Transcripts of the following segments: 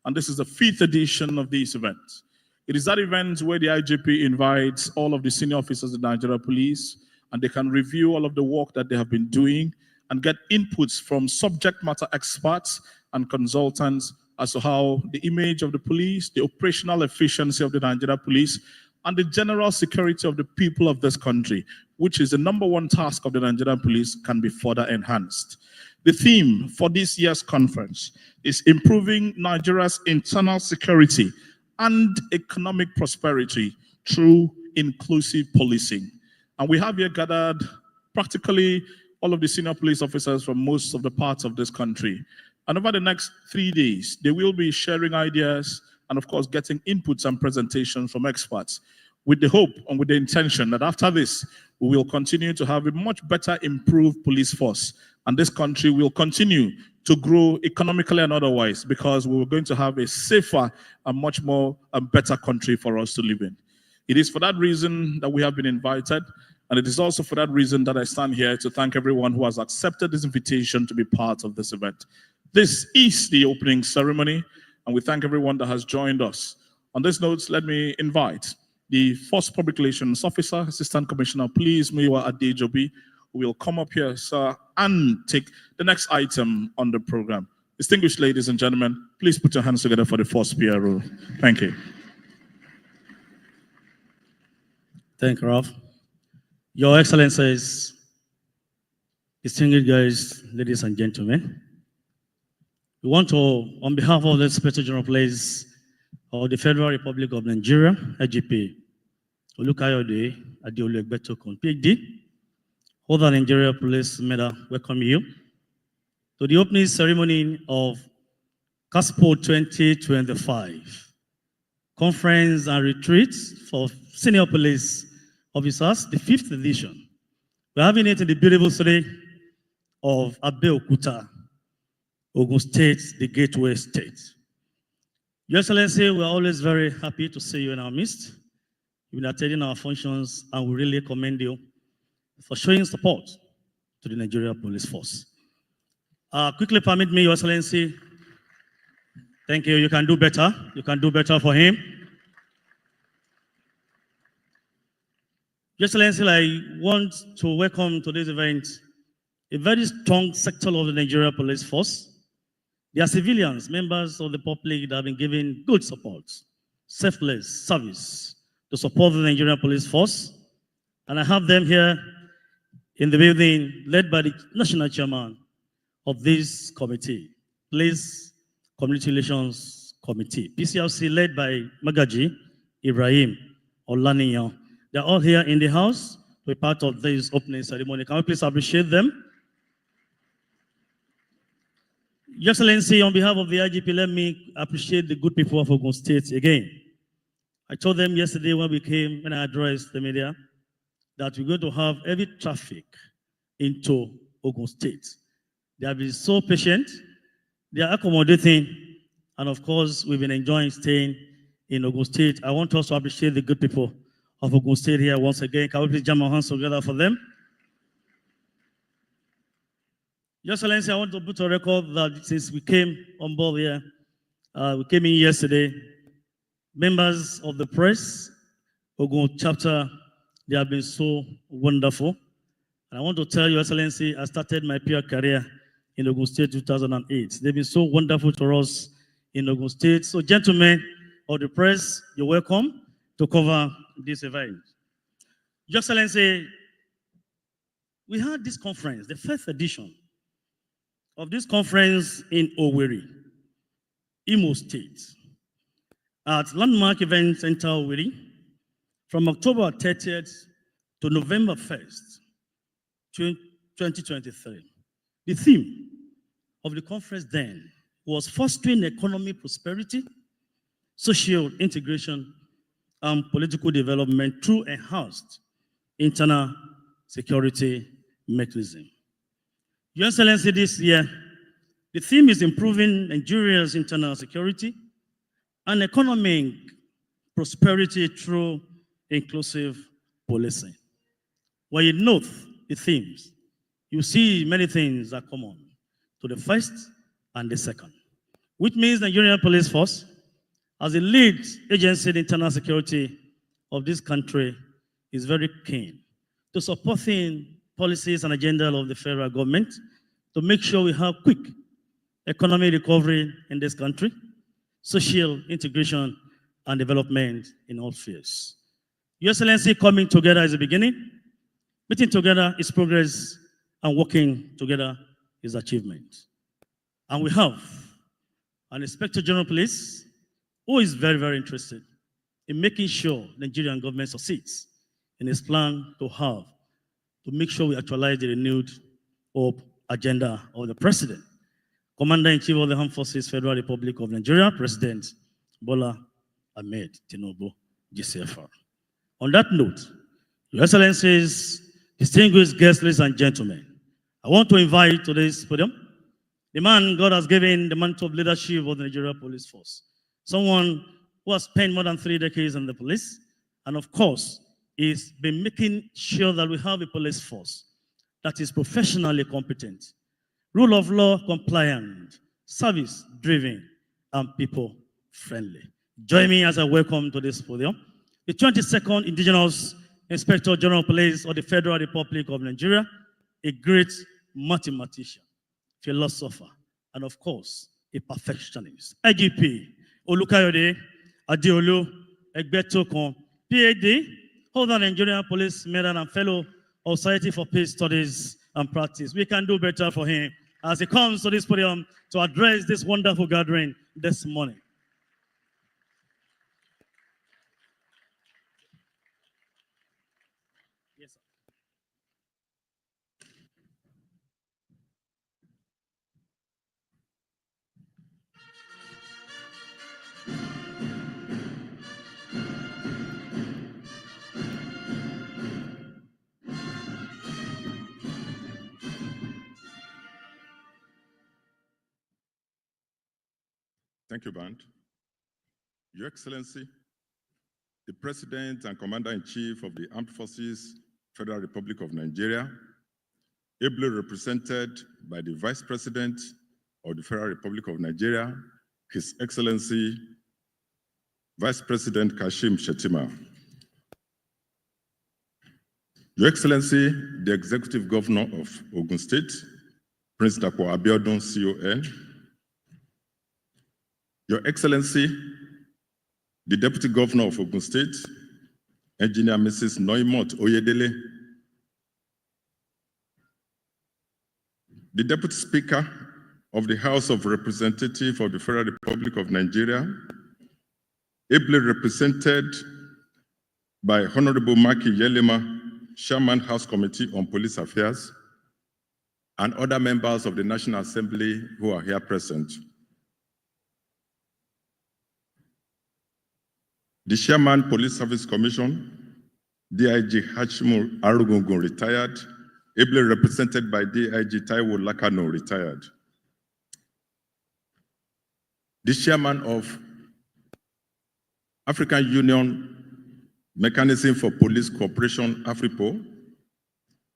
and this is the 5th edition of this event. It is that event where the IGP invites all of the senior officers of the Nigeria Police, and they can review all of the work that they have been doing and get inputs from subject matter experts and consultants as to how the image of the police, the operational efficiency of the Nigeria Police, and the general security of the people of this country, which is the #1 task of the Nigerian Police, can be further enhanced. The theme for this year's conference is improving Nigeria's internal security and economic prosperity through inclusive policing. And we have here gathered practically all of the senior police officers from most of the parts of this country. And over the next 3 days, they will be sharing ideas and, of course, getting inputs and presentations from experts, with the hope and with the intention that after this, we will continue to have a much better improved police force. And this country will continue to grow economically and otherwise, because we are going to have a safer and much more and better country for us to live in. It is for that reason that we have been invited, and it is also for that reason that I stand here to thank everyone who has accepted this invitation to be part of this event. This is the opening ceremony, and we thank everyone that has joined us. On this note, let me invite the first Public Relations Officer, Assistant Commissioner, please, Miwa Adejobi, who will come up here, sir, and take the next item on the program. Distinguished ladies and gentlemen, please put your hands together for the first PRO. Thank you. Thank you, Ralph. Your Excellencies, distinguished guests, ladies and gentlemen, we want to, on behalf of the Inspector General of Police of the Federal Republic of Nigeria, IGP, Olukayode Adeoluegbetokun, PhD, holder Nigeria Police Medal, welcome you to the opening ceremony of Carspo 2025, Conference and Retreat for Senior Police Officers, the 5th edition. We're having it in the beautiful city of Abeokuta, OGUN State, the Gateway State. Your Excellency, we're always very happy to see you in our midst. You've been attending our functions, and we really commend you for showing support to the Nigeria Police Force. Quickly permit me, Your Excellency. Thank you. You can do better. You can do better for him. Your Excellency, I want to welcome to this event a very strong sector of the Nigeria Police Force. They are civilians, members of the public that have been given good support, selfless service to support the Nigerian Police Force. And I have them here in the building, led by the National Chairman of this committee, Police Community Relations Committee, PCRC, led by Magaji Ibrahim Olaniyan. They're all here in the house to be part of this opening ceremony. Can we please appreciate them? Your Excellency, on behalf of the IGP, let me appreciate the good people of Ogun State again. I told them yesterday when I addressed the media, that we're going to have heavy traffic into Ogun State. They have been so patient, they are accommodating, and of course, we've been enjoying staying in Ogun State. I want us to appreciate the good people of Ogun State here once again. Can we please jam our hands together for them? Your Excellency, I want to put a record that since we came on board here, we came in yesterday, members of the press, Ogun chapter, they have been so wonderful. And I want to tell Your Excellency, I started my PR career in Ogun State 2008. They've been so wonderful to us in Ogun State. So gentlemen of the press, you're welcome to cover this event. Your Excellency, we had this conference, the 1st edition of this conference in Owerri, Imo State, at Landmark Event Center Owerri, from October 30th to November 1st, 2023. The theme of the conference then was fostering economic prosperity, social integration, and political development through enhanced internal security mechanism. Your Excellency, this year, the theme is improving Nigeria's internal security and economic prosperity through inclusive policing. When you note the themes, you see many things are common to the first and the second. which means the Nigerian Police Force, as a lead agency in internal security of this country, is very keen to supporting policies and agenda of the federal government to make sure we have quick economic recovery in this country, social integration and development in all spheres. Your Excellency, coming together is the beginning, meeting together is progress, and working together is achievement. And we have an Inspector General of Police who is very, very interested in making sure the Nigerian government succeeds in its plan to make sure we actualize the renewed hope agenda of the President, Commander-in-Chief of the Armed Forces, Federal Republic of Nigeria, President Bola Ahmed Tinubu, GCFR. On that note, Your Excellencies, distinguished guests, ladies and gentlemen, I want to invite to this podium the man God has given the mantle of leadership of the Nigeria Police Force, someone who has spent more than 3 decades in the police, and of course, is been making sure that we have a police force that is professionally competent, rule of law compliant, service driven, and people friendly. Join me as I welcome to this podium the 22nd Indigenous Inspector General of Police of the Federal Republic of Nigeria, a great mathematician, philosopher, and of course, a perfectionist. IGP Olukayode Adeolu Egbetokun, PhD, holder Nigerian Police Medal and Fellow of Society for Peace Studies and Practice. We can do better for him as he comes to this podium to address this wonderful gathering this morning. Yes, sir. Thank you, Band. Your Excellency, the President and Commander-in-Chief of the Armed Forces, Federal Republic of Nigeria, ably represented by the Vice President of the Federal Republic of Nigeria, His Excellency, Vice President Kashim Shettima. Your Excellency, the Executive Governor of Ogun State, Prince Dr. Abeokuta, CON, Your Excellency, the Deputy Governor of Ogun State, Engineer Mrs. Noimot Oyedele, the Deputy Speaker of the House of Representatives of the Federal Republic of Nigeria, ably represented by Honorable Maki Yelema, Chairman House Committee on Police Affairs, and other members of the National Assembly who are here present. The Chairman, Police Service Commission, DIG Hachimu Arugungun, retired, ably represented by DIG Taiwo Lakano, retired. The Chairman of African Union Mechanism for Police Cooperation, AFRIPO,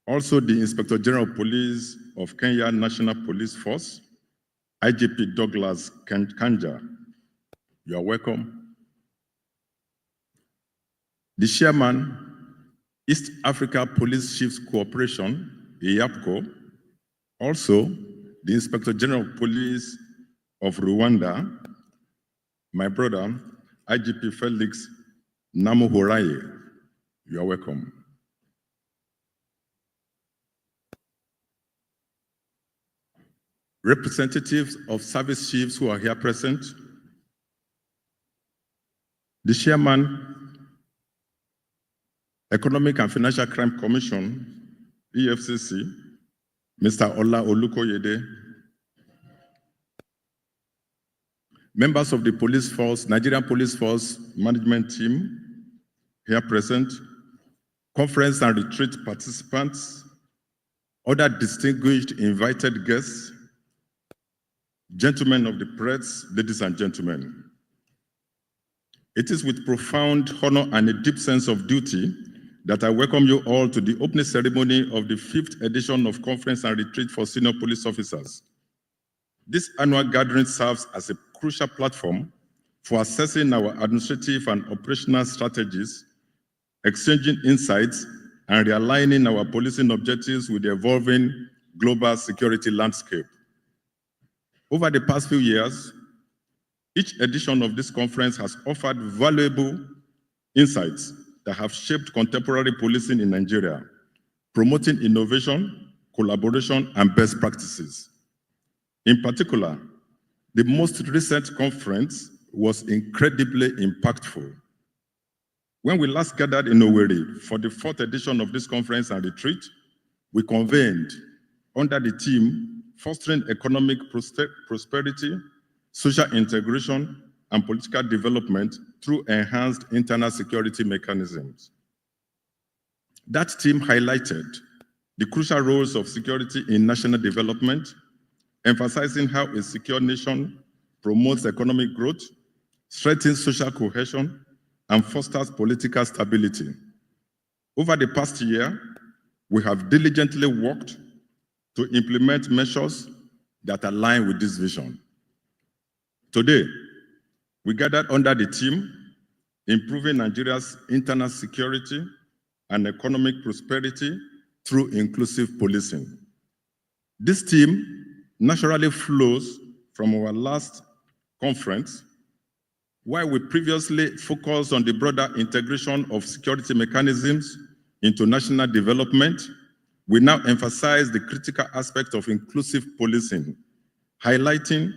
also the Inspector General of Police of Kenya National Police Force, IGP Douglas Kanja. You are welcome. The Chairman, East Africa Police Chiefs Cooperation, EAPCO, also the Inspector General of Police of Rwanda, my brother, IGP Felix Namuhoraye. You are welcome. Representatives of service chiefs who are here present, the Chairman, Economic and Financial Crime Commission, EFCC, Mr. Ola Olukoyede, members of the police force, Nigerian Police Force management team here present, conference and retreat participants, other distinguished invited guests, gentlemen of the press, ladies and gentlemen. It is with profound honor and a deep sense of duty that I welcome you all to the opening ceremony of the 5th edition of Conference and Retreat for Senior Police Officers. This annual gathering serves as a crucial platform for assessing our administrative and operational strategies, exchanging insights, and realigning our policing objectives with the evolving global security landscape. Over the past few years, each edition of this conference has offered valuable insights that have shaped contemporary policing in Nigeria, promoting innovation, collaboration, and best practices. In particular, the most recent conference was incredibly impactful. When we last gathered in Owerri for the 4th edition of this conference and retreat, we convened under the theme Fostering Economic Prosperity, Social Integration, and Political Development through Enhanced Internal Security Mechanisms. That theme highlighted the crucial roles of security in national development, emphasizing how a secure nation promotes economic growth, strengthens social cohesion, and fosters political stability. Over the past year, we have diligently worked to implement measures that align with this vision. Today, we gathered under the theme, Improving Nigeria's Internal Security and Economic Prosperity through Inclusive Policing. This theme naturally flows from our last conference, while we previously focused on the broader integration of security mechanisms into national development. We now emphasize the critical aspect of inclusive policing, highlighting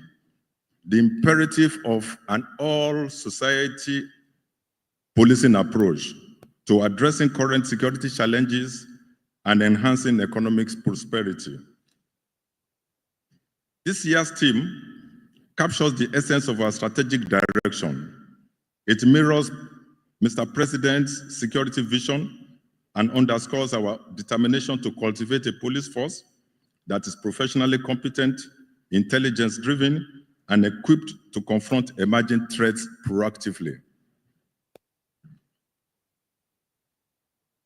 the imperative of an all-society policing approach to addressing current security challenges and enhancing economic prosperity. This year's theme captures the essence of our strategic direction. It mirrors Mr. President's security vision and underscores our determination to cultivate a police force that is professionally competent, intelligence-driven, and equipped to confront emerging threats proactively.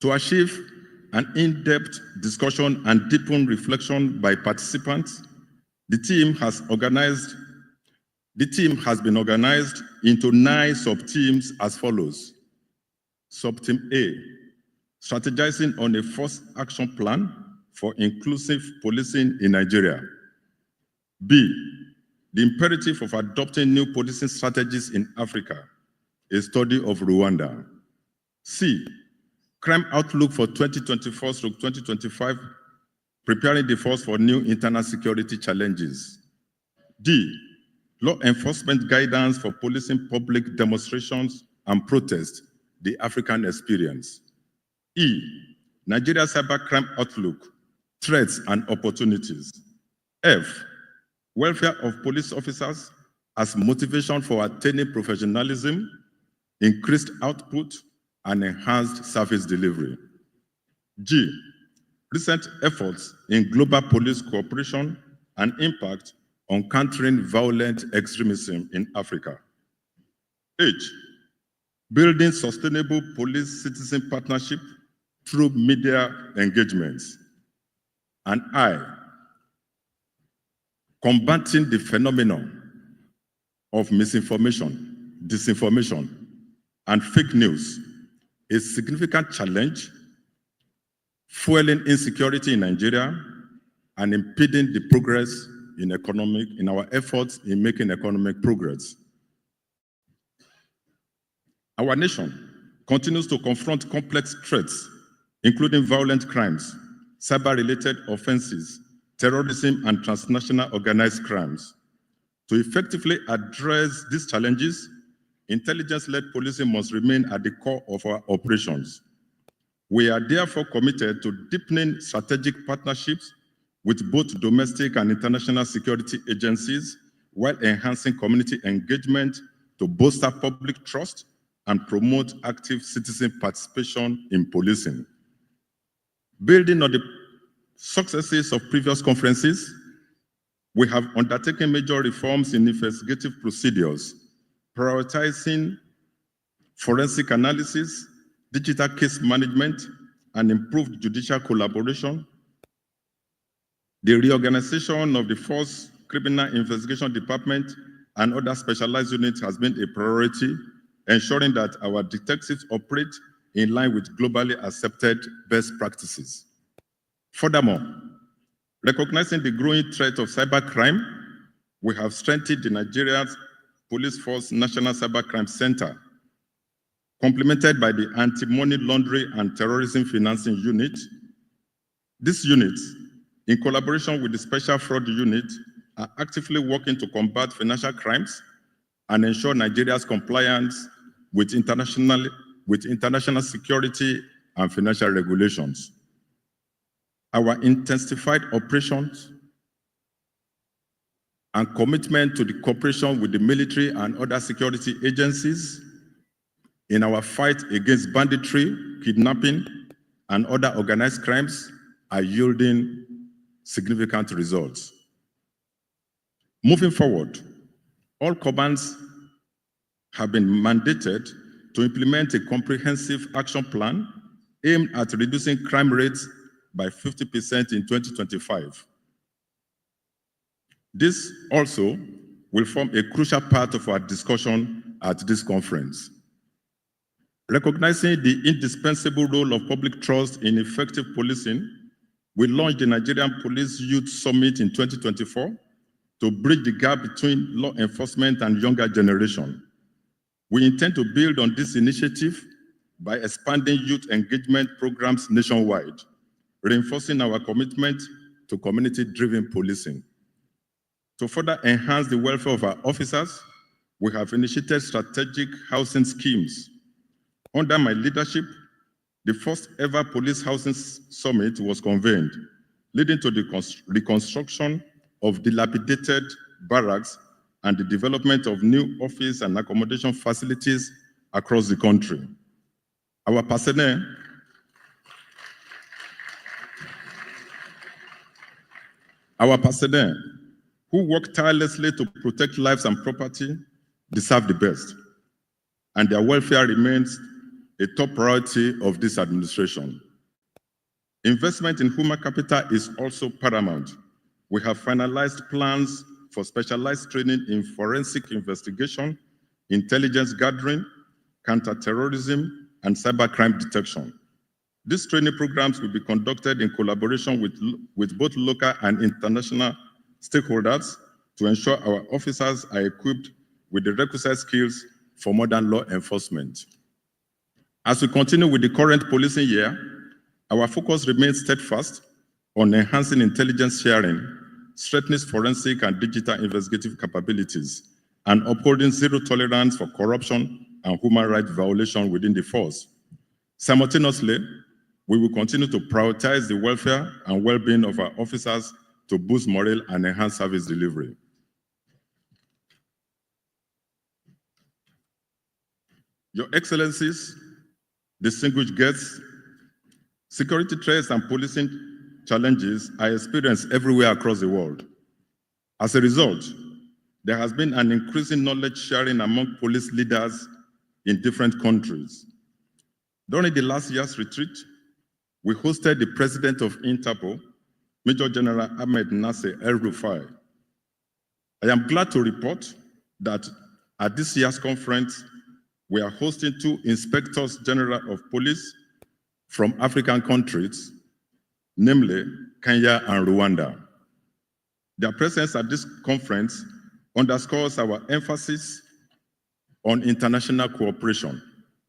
To achieve an in-depth discussion and deepened reflection by participants, the team has been organized into 9 sub-teams as follows. Sub-team A, strategizing on a first action plan for inclusive policing in Nigeria. B, the imperative of adopting new policing strategies in Africa, a study of Rwanda. C, crime outlook for 2024-2025, preparing the force for new internal security challenges. D, law enforcement guidance for policing public demonstrations and protests, the African experience. E, Nigeria cybercrime outlook, threats and opportunities. F, welfare of police officers as motivation for attaining professionalism, increased output, and enhanced service delivery. G, recent efforts in global police cooperation and impact on countering violent extremism in Africa. H, building sustainable police-citizen partnership through media engagements. And I, combating the phenomenon of misinformation, disinformation, and fake news, a significant challenge, fueling insecurity in Nigeria and impeding the progress in our efforts in making economic progress. Our nation continues to confront complex threats, including violent crimes, cyber-related offenses, terrorism, and transnational organized crimes. To effectively address these challenges, intelligence-led policing must remain at the core of our operations. We are therefore committed to deepening strategic partnerships with both domestic and international security agencies while enhancing community engagement to bolster public trust and promote active citizen participation in policing. Building on the successes of previous conferences, we have undertaken major reforms in investigative procedures, prioritizing forensic analysis, digital case management, and improved judicial collaboration. The reorganization of the Force Criminal Investigation Department and other specialized units has been a priority, ensuring that our detectives operate in line with globally accepted best practices. Furthermore, recognizing the growing threat of cybercrime, we have strengthened the Nigeria's Police Force National Cybercrime Center, complemented by the Anti-Money Laundering and Terrorism Financing Unit. These units, in collaboration with the Special Fraud Unit, are actively working to combat financial crimes and ensure Nigeria's compliance with international security and financial regulations. Our intensified operations and commitment to the cooperation with the military and other security agencies in our fight against banditry, kidnapping, and other organized crimes are yielding significant results. Moving forward, all commands have been mandated to implement a comprehensive action plan aimed at reducing crime rates by 50% in 2025. This also will form a crucial part of our discussion at this conference. Recognizing the indispensable role of public trust in effective policing, we launched the Nigerian Police Youth Summit in 2024 to bridge the gap between law enforcement and younger generation. We intend to build on this initiative by expanding youth engagement programs nationwide, reinforcing our commitment to community-driven policing. To further enhance the welfare of our officers, we have initiated strategic housing schemes. Under my leadership, the first ever police housing summit was convened, leading to the reconstruction of dilapidated barracks and the development of new office and accommodation facilities across the country. Our personnel who work tirelessly to protect lives and property deserve the best, and their welfare remains a top priority of this administration. Investment in human capital is also paramount. We have finalized plans for specialized training in forensic investigation, intelligence gathering, counterterrorism, and cybercrime detection. These training programs will be conducted in collaboration with both local and international stakeholders to ensure our officers are equipped with the requisite skills for modern law enforcement. As we continue with the current policing year, our focus remains steadfast on enhancing intelligence sharing, strengthening forensic and digital investigative capabilities, and upholding zero tolerance for corruption and human rights violation within the force. Simultaneously, we will continue to prioritize the welfare and well-being of our officers to boost morale and enhance service delivery. Your Excellencies, distinguished guests, security threats and policing challenges are experienced everywhere across the world. As a result, there has been an increasing knowledge sharing among police leaders in different countries. During the last year's retreat, we hosted the president of Interpol, Major General Ahmed Nasser El-Rufai. I am glad to report that at this year's conference, we are hosting 2 inspectors general of police from African countries, namely Kenya and Rwanda. Their presence at this conference underscores our emphasis on international cooperation,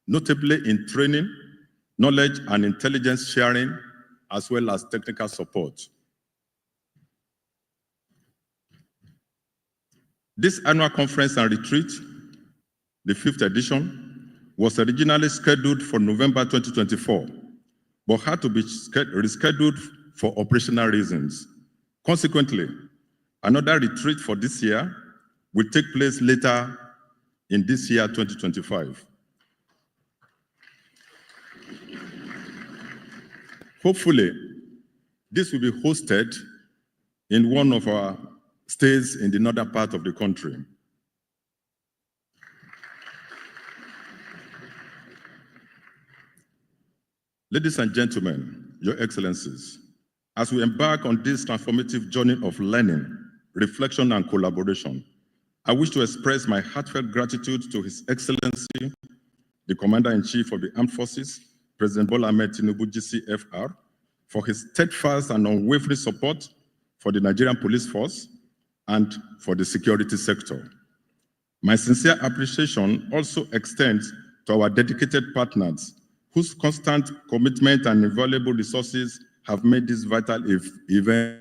notably in training, knowledge and intelligence sharing, as well as technical support. This annual conference and retreat, the 5th edition, was originally scheduled for November 2024, but had to be rescheduled for operational reasons. Consequently, another retreat for this year will take place later in this year, 2025. Hopefully, this will be hosted in one of our states in the northern part of the country. Ladies and gentlemen, Your Excellencies, as we embark on this transformative journey of learning, reflection, and collaboration, I wish to express my heartfelt gratitude to His Excellency, the Commander-in-Chief of the Armed Forces, President Bola Ahmed Tinubu, GCFR, for his steadfast and unwavering support for the Nigerian police force and for the security sector. My sincere appreciation also extends to our dedicated partners whose constant commitment and invaluable resources have made this vital event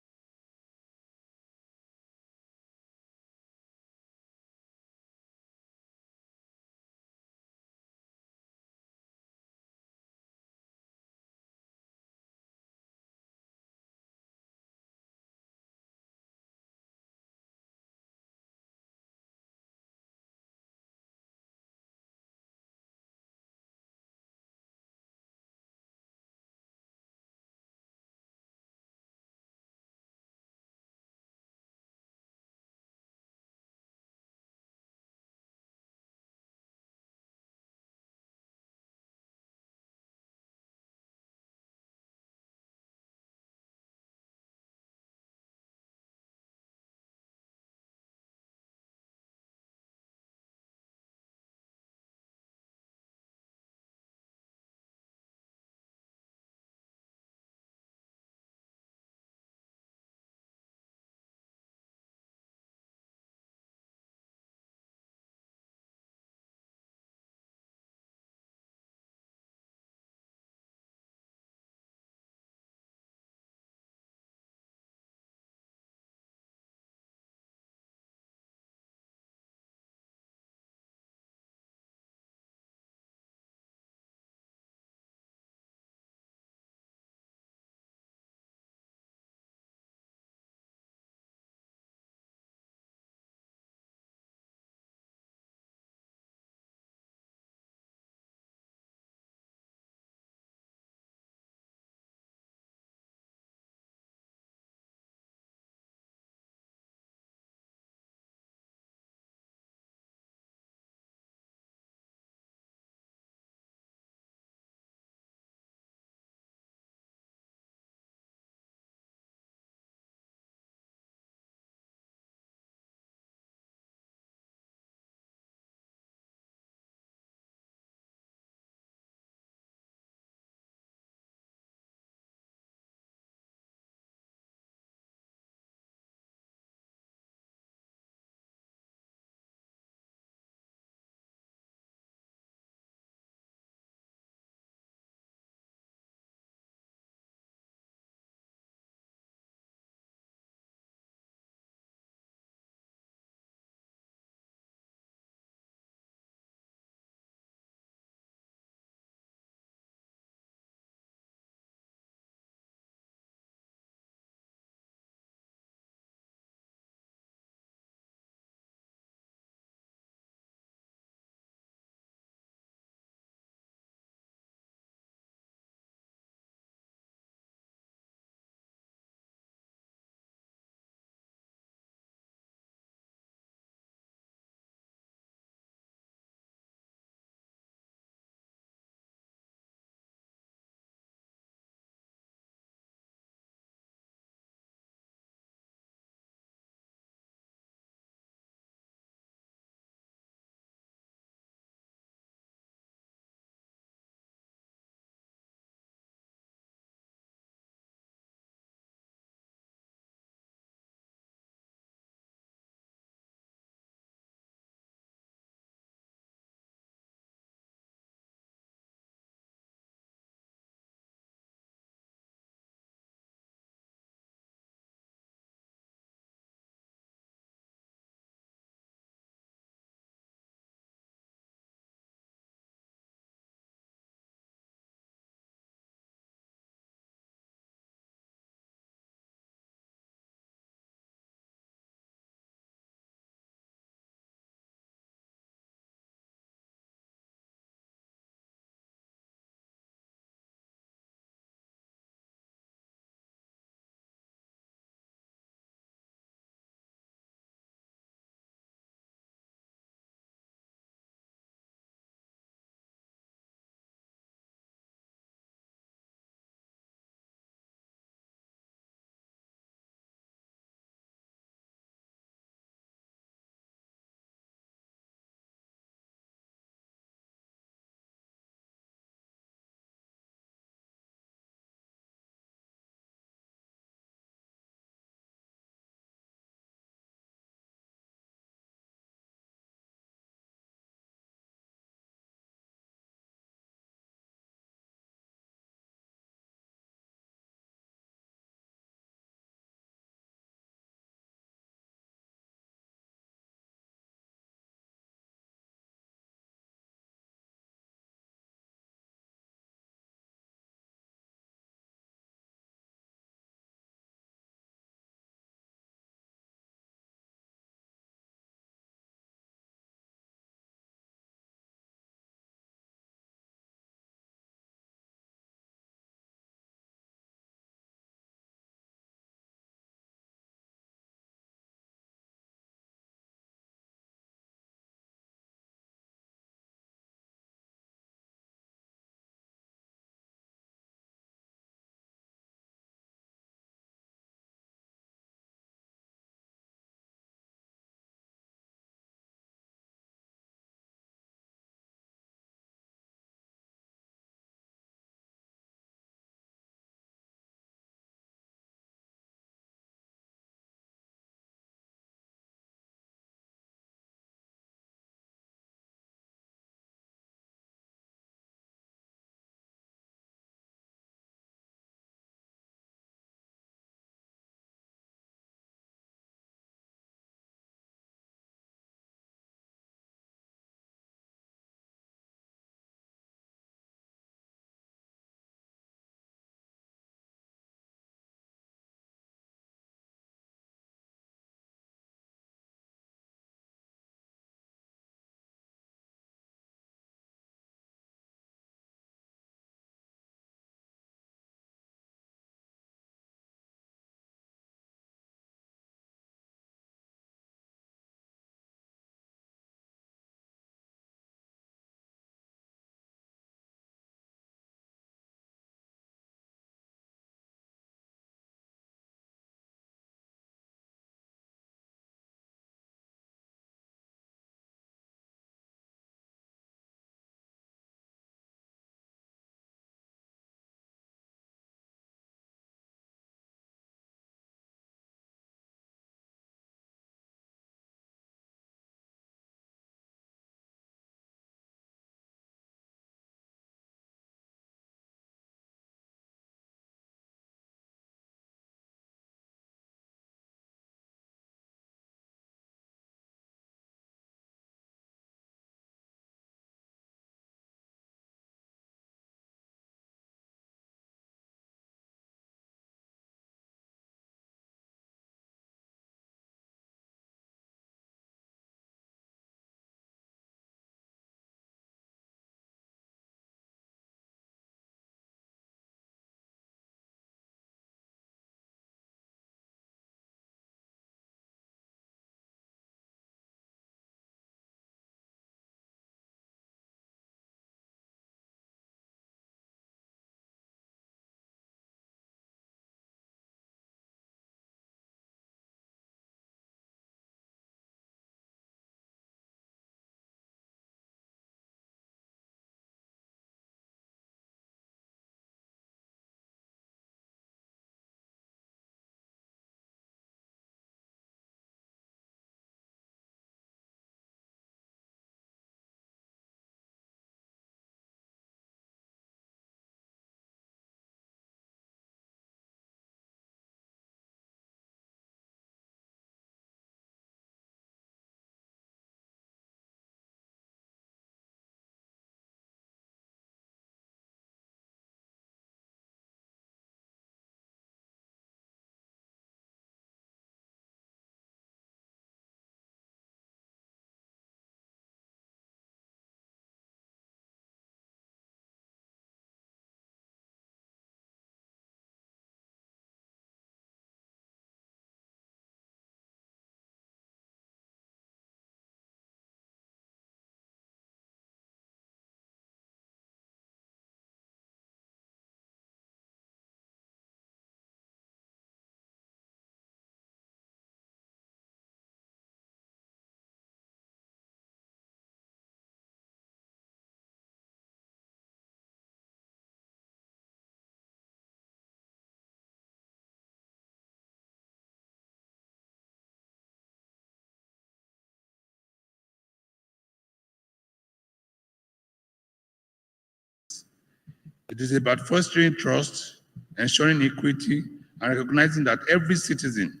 It is about fostering trust, ensuring equity, and recognizing that every citizen,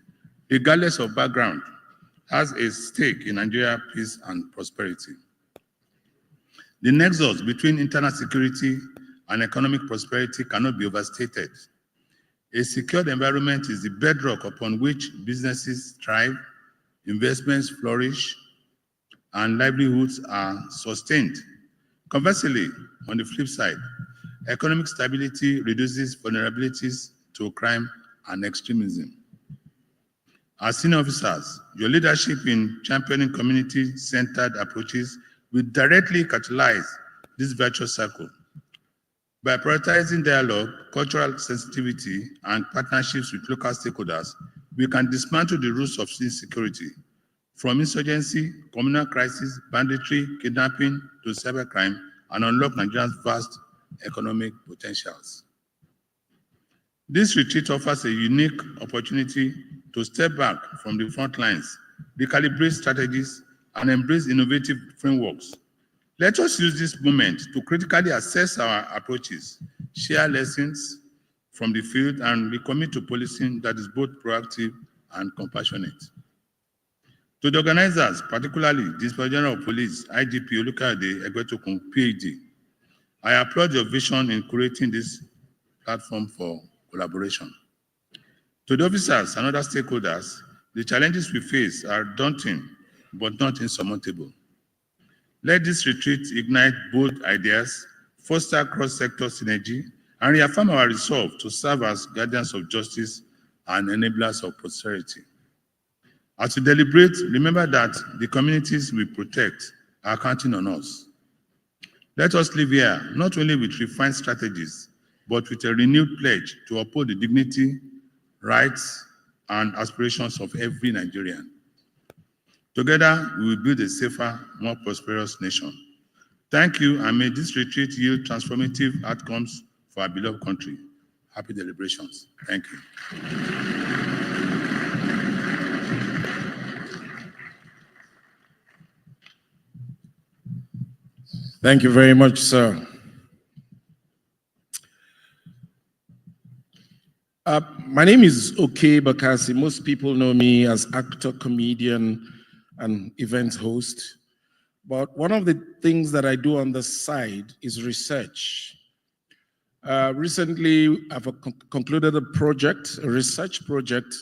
regardless of background, has a stake in Nigeria's peace and prosperity. The nexus between internal security and economic prosperity cannot be overstated. A secured environment is the bedrock upon which businesses thrive, investments flourish, and livelihoods are sustained. Conversely, on the flip side, economic stability reduces vulnerabilities to crime and extremism. As senior officers, your leadership in championing community-centered approaches will directly catalyze this virtuous circle. By prioritizing dialogue, cultural sensitivity, and partnerships with local stakeholders, we can dismantle the roots of insecurity, from insurgency, communal crisis, banditry, kidnapping, to cybercrime, and unlock Nigeria's vast economic potentials. This retreat offers a unique opportunity to step back from the front lines, recalibrate strategies, and embrace innovative frameworks. Let us use this moment to critically assess our approaches, share lessons from the field, and recommit to policing that is both proactive and compassionate. To the organizers, particularly the Inspector General of Police, IGP Olukayode Egbetokun, PhD, I applaud your vision in creating this platform for collaboration. To the officers and other stakeholders, the challenges we face are daunting, but not insurmountable. Let this retreat ignite bold ideas, foster cross-sector synergy, and reaffirm our resolve to serve as guardians of justice and enablers of prosperity. As we deliberate, remember that the communities we protect are counting on us. Let us live here not only with refined strategies, but with a renewed pledge to uphold the dignity, rights, and aspirations of every Nigerian. Together, we will build a safer, more prosperous nation. Thank you, and may this retreat yield transformative outcomes for our beloved country. Happy deliberations. Thank you. Thank you very much, sir. My name is Oke Bakasi. Most people know me as actor, comedian, and event host. But one of the things that I do on the side is research. Recently, I've concluded a project, a research project,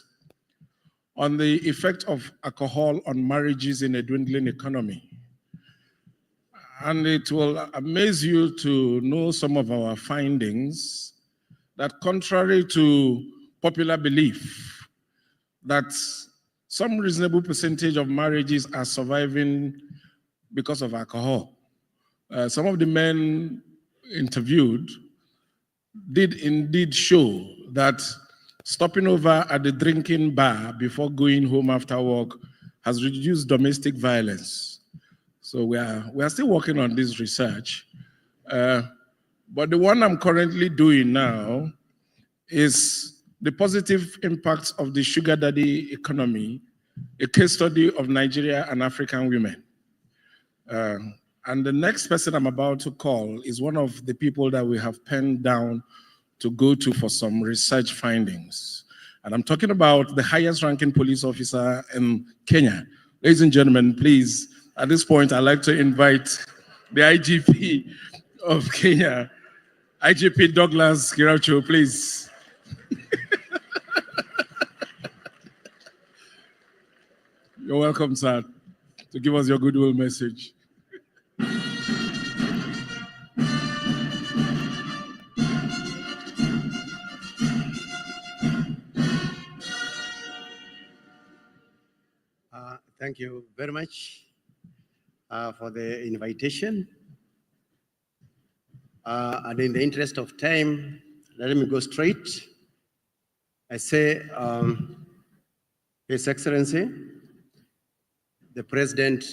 on the effect of alcohol on marriages in a dwindling economy. And it will amaze you to know some of our findings that, contrary to popular belief, that some reasonable percentage of marriages are surviving because of alcohol. Some of the men interviewed did indeed show that stopping over at the drinking bar before going home after work has reduced domestic violence. So we are still working on this research. But the one I'm currently doing now is the positive impacts of the sugar daddy economy, a case study of Nigeria and African women. And the next person I'm about to call is one of the people that we have penned down to go to for some research findings. And I'm talking about the highest ranking police officer in Kenya. Ladies and gentlemen, please, at this point, I'd like to invite the IGP of Kenya, IGP Douglas Giracho, please. You're welcome, sir, to give us your goodwill message. Thank you very much for the invitation. And in the interest of time, let me go straight. I say, His Excellency, the President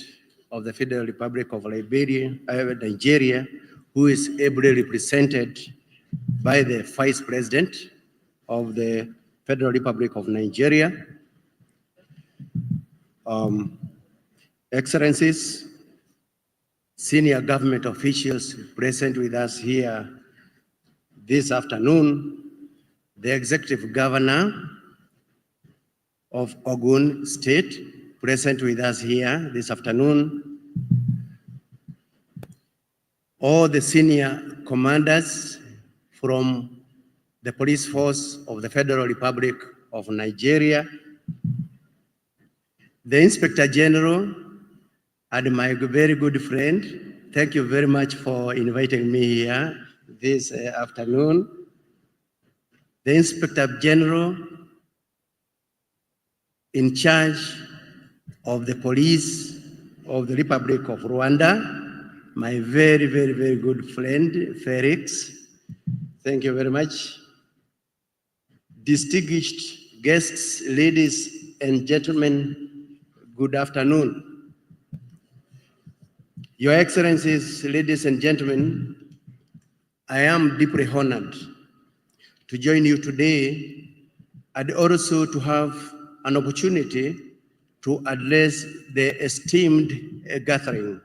of the Federal Republic of Nigeria, who is ably represented by the Vice President of the Federal Republic of Nigeria, Excellencies, senior government officials present with us here this afternoon, the executive governor of OGUN state, present with us here this afternoon, all the senior commanders from the police force of the Federal Republic of Nigeria, the Inspector General, and my very good friend. Thank you very much for inviting me here this afternoon. The Inspector General in charge of the police of the Republic of Rwanda, my very, very, very good friend, Felix. Thank you very much. Distinguished guests, ladies and gentlemen, good afternoon. Your Excellencies, ladies and gentlemen, I am deeply honored to join you today and also to have an opportunity to address the esteemed gathering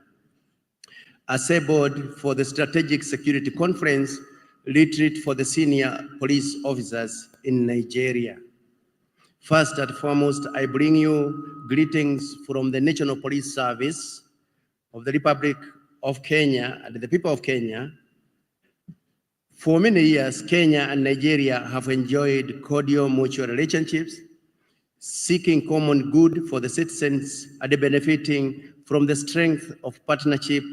assembled for the Strategic Security Conference retreat for the senior police officers in Nigeria. First and foremost, I bring you greetings from the National Police Service of the Republic of Kenya and the people of Kenya. For many years, Kenya and Nigeria have enjoyed cordial mutual relationships, seeking common good for the citizens and benefiting from the strength of partnership.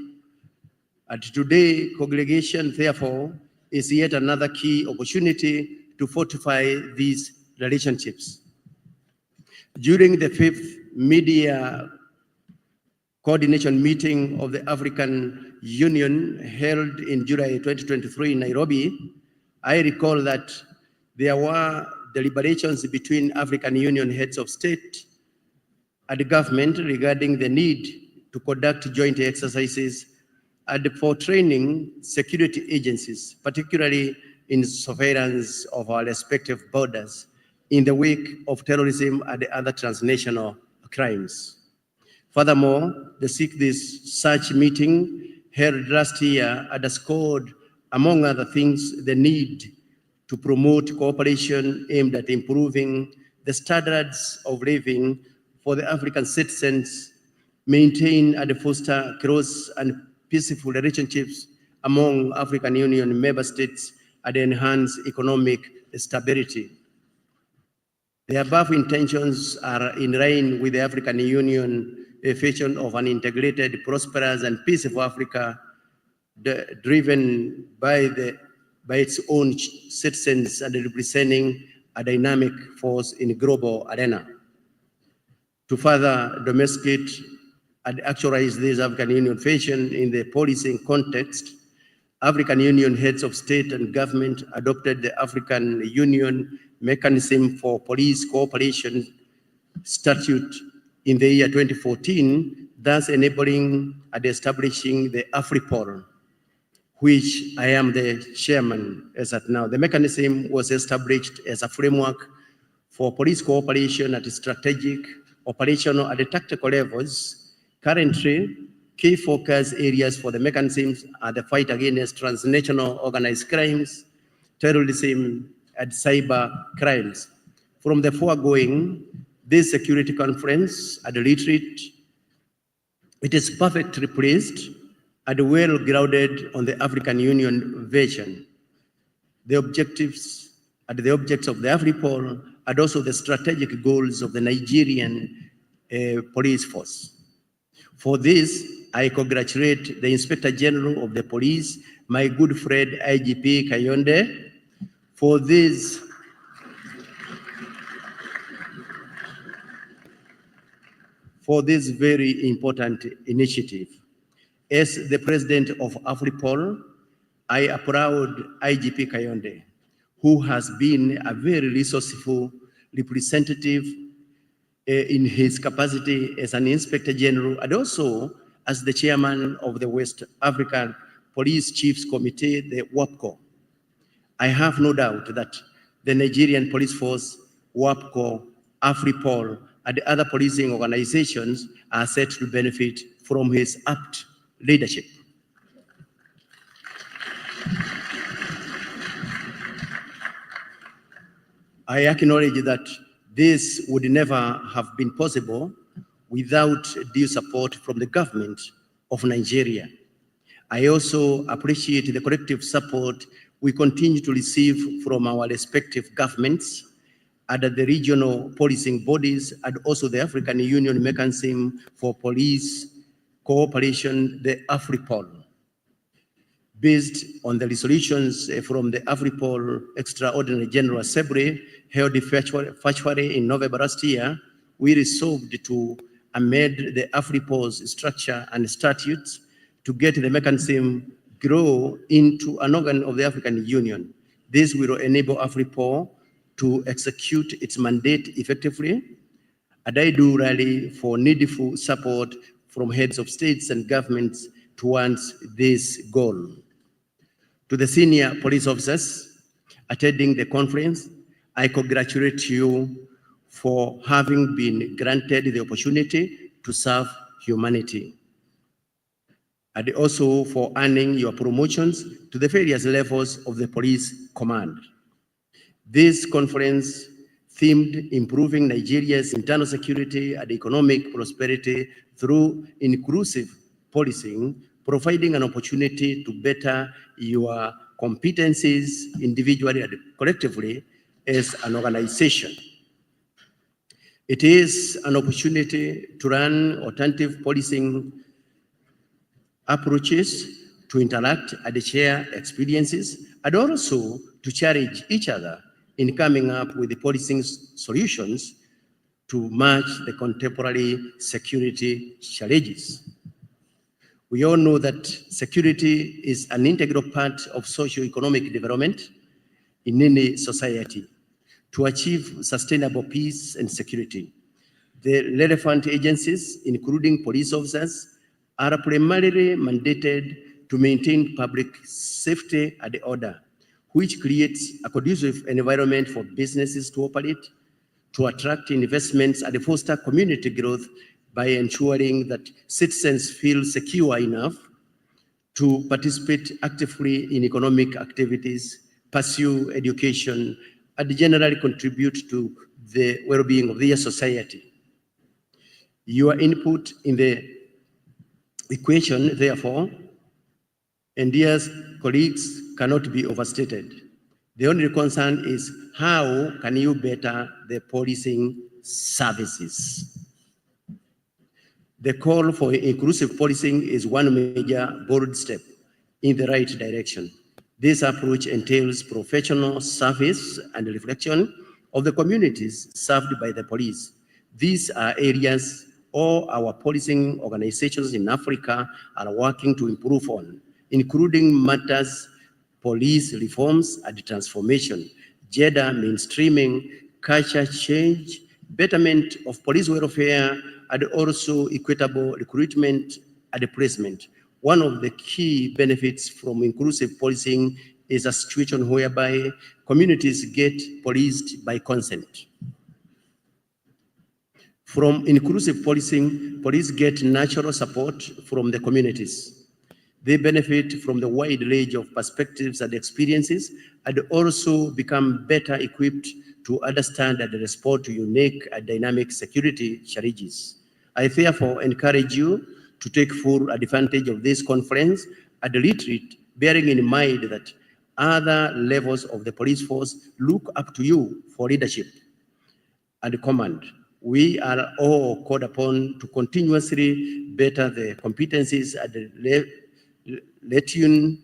And today, congregation, therefore, is yet another key opportunity to fortify these relationships. During the 5th media coordination meeting of the African Union held in July 2023 in Nairobi, I recall that there were deliberations between African Union heads of state and government regarding the need to conduct joint exercises and for training security agencies, particularly in surveillance of our respective borders in the wake of terrorism and other transnational crimes. Furthermore, such meeting held last year underscored, among other things, the need to promote cooperation aimed at improving the standards of living for the African citizens, maintain and foster close and peaceful relationships among African Union member states, and enhance economic stability. The above intentions are in line with the African Union vision of an integrated, prosperous, and peaceful Africa driven by its own citizens and representing a dynamic force in the global arena. To further domesticate and actualize this African Union vision in the policing context, African Union heads of state and government adopted the African Union Mechanism for Police Cooperation Statute in the year 2014, thus enabling and establishing the AFRIPOL, which I am the chairman as at now. The mechanism was established as a framework for police cooperation at strategic, operational, and tactical levels. Currently, key focus areas for the mechanisms are the fight against transnational organized crimes, terrorism, and cyber crimes. From the foregoing, this security conference and retreat, it is perfectly placed and well grounded on the African Union vision, the objectives and the objects of the AFRIPOL, and also the strategic goals of the Nigerian police force. For this, I congratulate the Inspector General of the Police, my good friend IGP Kayonde, for this very important initiative. As the president of AFRIPOL, I applaud IGP Kayonde, who has been a very resourceful representative in his capacity as an Inspector General and also as the chairman of the West African Police Chiefs Committee, the WAPCO. I have no doubt that the Nigerian Police Force, WAPCO, AFRIPOL, and other policing organizations are set to benefit from his apt leadership. I acknowledge that this would never have been possible without due support from the government of Nigeria. I also appreciate the collective support we continue to receive from our respective governments and the regional policing bodies and also the African Union Mechanism for Police Cooperation, the AFRIPOL. Based on the resolutions from the AFRIPOL Extraordinary General Assembly held virtually in November last year, we resolved to amend the AFRIPOL's structure and statutes to get the mechanism grow into an organ of the African Union. This will enable AFRIPOL to execute its mandate effectively, and I do rally for needful support from heads of states and governments towards this goal. To the senior police officers attending the conference, I congratulate you for having been granted the opportunity to serve humanity, and also for earning your promotions to the various levels of the police command. This conference themed improving Nigeria's internal security and economic prosperity through inclusive policing, providing an opportunity to better your competencies individually and collectively as an organization. It is an opportunity to run alternative policing approaches, to interact and share experiences, and also to challenge each other in coming up with the policing solutions to match the contemporary security challenges. We all know that security is an integral part of socio-economic development in any society. To achieve sustainable peace and security, the relevant agencies, including police officers, are primarily mandated to maintain public safety and order, which creates a conducive environment for businesses to operate, to attract investments and foster community growth by ensuring that citizens feel secure enough to participate actively in economic activities, pursue education, and generally contribute to the well-being of their society. Your input in the equation, therefore, and dear colleagues, cannot be overstated. The only concern is how can you better the policing services? The call for inclusive policing is one major bold step in the right direction. This approach entails professional service and reflection of the communities served by the police. These are areas all our policing organizations in Africa are working to improve on, including matters police reforms and transformation, gender mainstreaming, culture change, betterment of police welfare, and also equitable recruitment and placement. One of the key benefits from inclusive policing is a situation whereby communities get policed by consent. From inclusive policing, police get natural support from the communities. They benefit from the wide range of perspectives and experiences, and also become better equipped to understand and respond to unique and dynamic security challenges. I therefore encourage you to take full advantage of this conference and retreat, bearing in mind that other levels of the police force look up to you for leadership and command. We are all called upon to continuously better the competencies and retune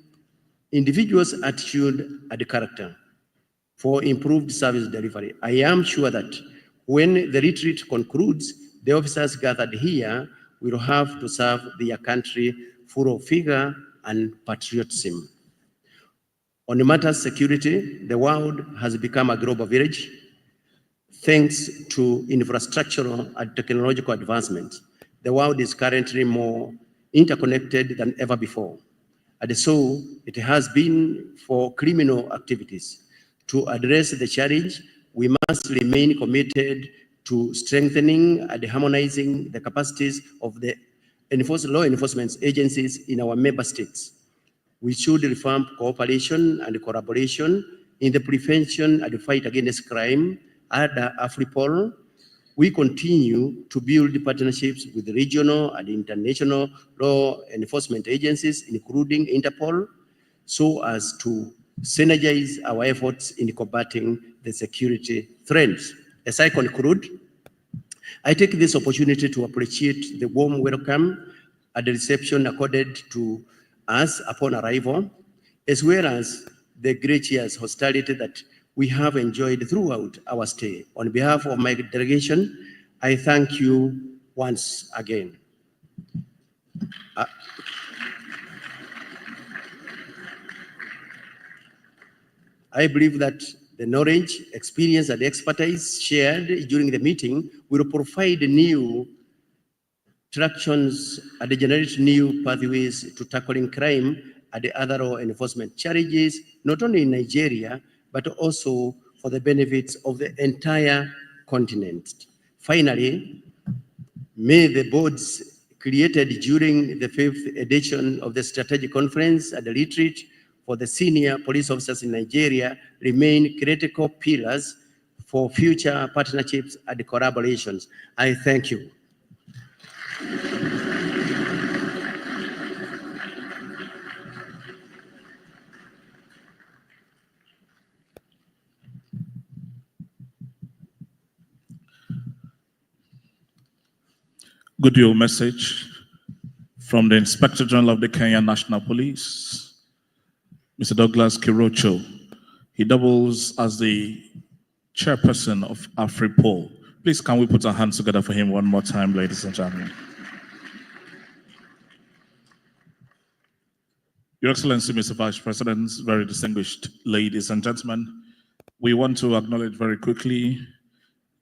individuals' attitude and character for improved service delivery. I am sure that when the retreat concludes, the officers gathered here will have to serve their country full of vigor and patriotism. On the matter of security, the world has become a global village thanks to infrastructural and technological advancement. The world is currently more interconnected than ever before. And so it has been for criminal activities. To address the challenge, we must remain committed to strengthening and harmonizing the capacities of the law enforcement agencies in our member states. We should reform cooperation and collaboration in the prevention and the fight against crime under AFRIPOL. We continue to build partnerships with regional and international law enforcement agencies, including Interpol, so as to synergize our efforts in combating the security threats. As I conclude, I take this opportunity to appreciate the warm welcome and the reception accorded to us upon arrival, as well as the gracious hospitality that we have enjoyed throughout our stay. On behalf of my delegation, I thank you once again. I believe that the knowledge, experience, and expertise shared during the meeting will provide new tractions and generate new pathways to tackling crime and the other law enforcement challenges, not only in Nigeria, but also for the benefits of the entire continent. Finally, may the boards created during the 5th edition of the Strategic Conference and the Retreat for the senior police officers in Nigeria remain critical pillars for future partnerships and collaborations. I thank you. Goodwill message from the Inspector General of the Kenya National Police, Mr. Douglas Kirocho. He doubles as the chairperson of AFRIPOL. Please, can we put our hands together for him one more time, ladies and gentlemen? Your Excellency, Mr. Vice President, very distinguished ladies and gentlemen, we want to acknowledge very quickly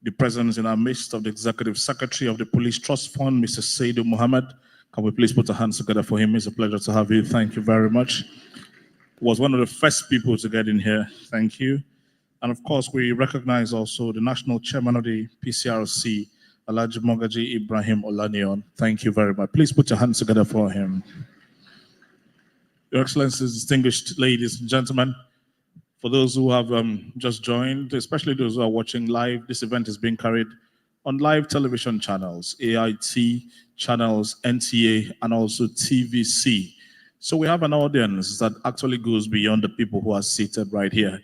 the presence in our midst of the Executive Secretary of the Police Trust Fund, Mr. Saidu Mohammed. Can we please put our hands together for him? It's a pleasure to have you. Thank you very much. Was one of the first people to get in here. Thank you. And of course, we recognize also the National Chairman of the PCRC, Alhaji Mogaji Ibrahim Olaniyan. Thank you very much. Please put your hands together for him. Your Excellencies, distinguished ladies and gentlemen, for those who have just joined, especially those who are watching live, this event is being carried on live television channels, AIT channels, NTA, and also TVC. So we have an audience that actually goes beyond the people who are seated right here.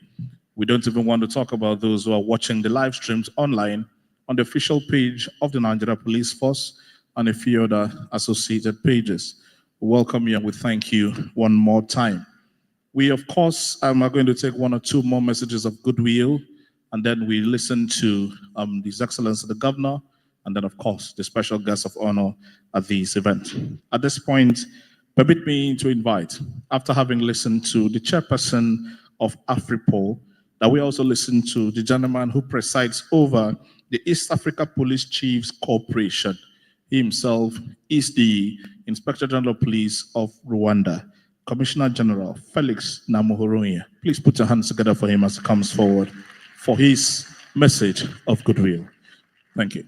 We don't even want to talk about those who are watching the live streams online on the official page of the Nigeria Police Force and a few other associated pages. We welcome you and we thank you one more time. We, of course, are going to take one or two more messages of goodwill, and then we listen to His Excellency the Governor, and then, of course, the special guest of honor at this event. At this point, permit me to invite, after having listened to the chairperson of AFRIPOL, that we also listen to the gentleman who presides over the East Africa Police Chiefs Corporation. He himself is the Inspector General of Police of Rwanda, Commissioner General Felix Namuhoronya. Please put your hands together for him as he comes forward for his message of goodwill. Thank you.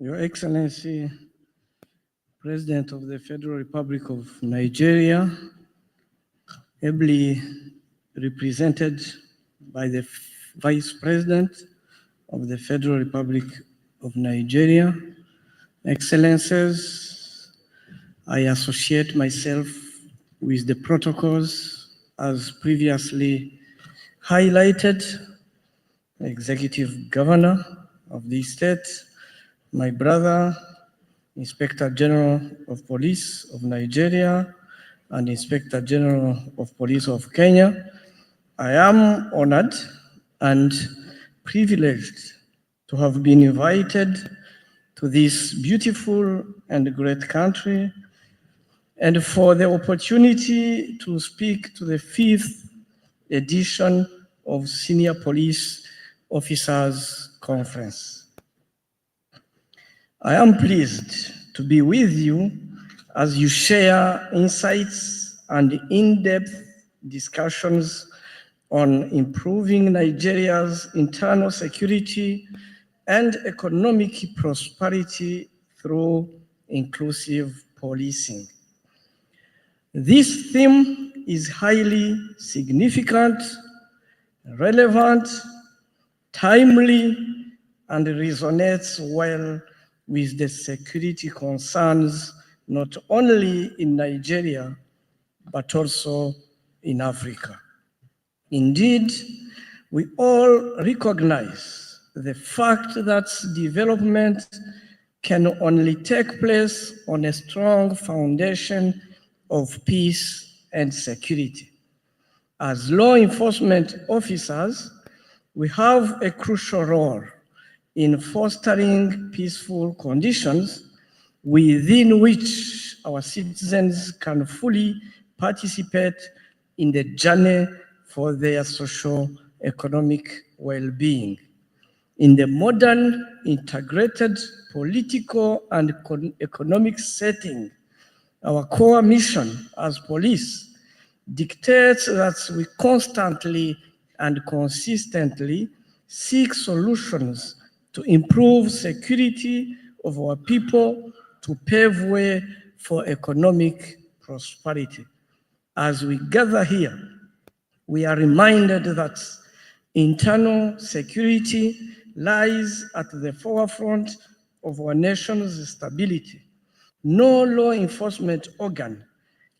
Your Excellency, President of the Federal Republic of Nigeria, ably represented by the Vice President of the Federal Republic of Nigeria, Excellencies, I associate myself with the protocols as previously highlighted, Executive Governor of the state, my brother, Inspector General of Police of Nigeria and Inspector General of Police of Kenya. I am honored and privileged to have been invited to this beautiful and great country and for the opportunity to speak to the 5th edition of Senior Police Officers Conference. I am pleased to be with you as you share insights and in-depth discussions on improving Nigeria's internal security and economic prosperity through inclusive policing. This theme is highly significant, relevant, timely, and resonates well with the security concerns not only in Nigeria, but also in Africa. Indeed, we all recognize the fact that development can only take place on a strong foundation of peace and security. As law enforcement officers, we have a crucial role in fostering peaceful conditions within which our citizens can fully participate in the journey for their socio-economic well-being. In the modern integrated political and economic setting, our core mission as police dictates that we constantly and consistently seek solutions to improve security of our people to pave way for economic prosperity. As we gather here, we are reminded that internal security lies at the forefront of our nation's stability. No law enforcement organ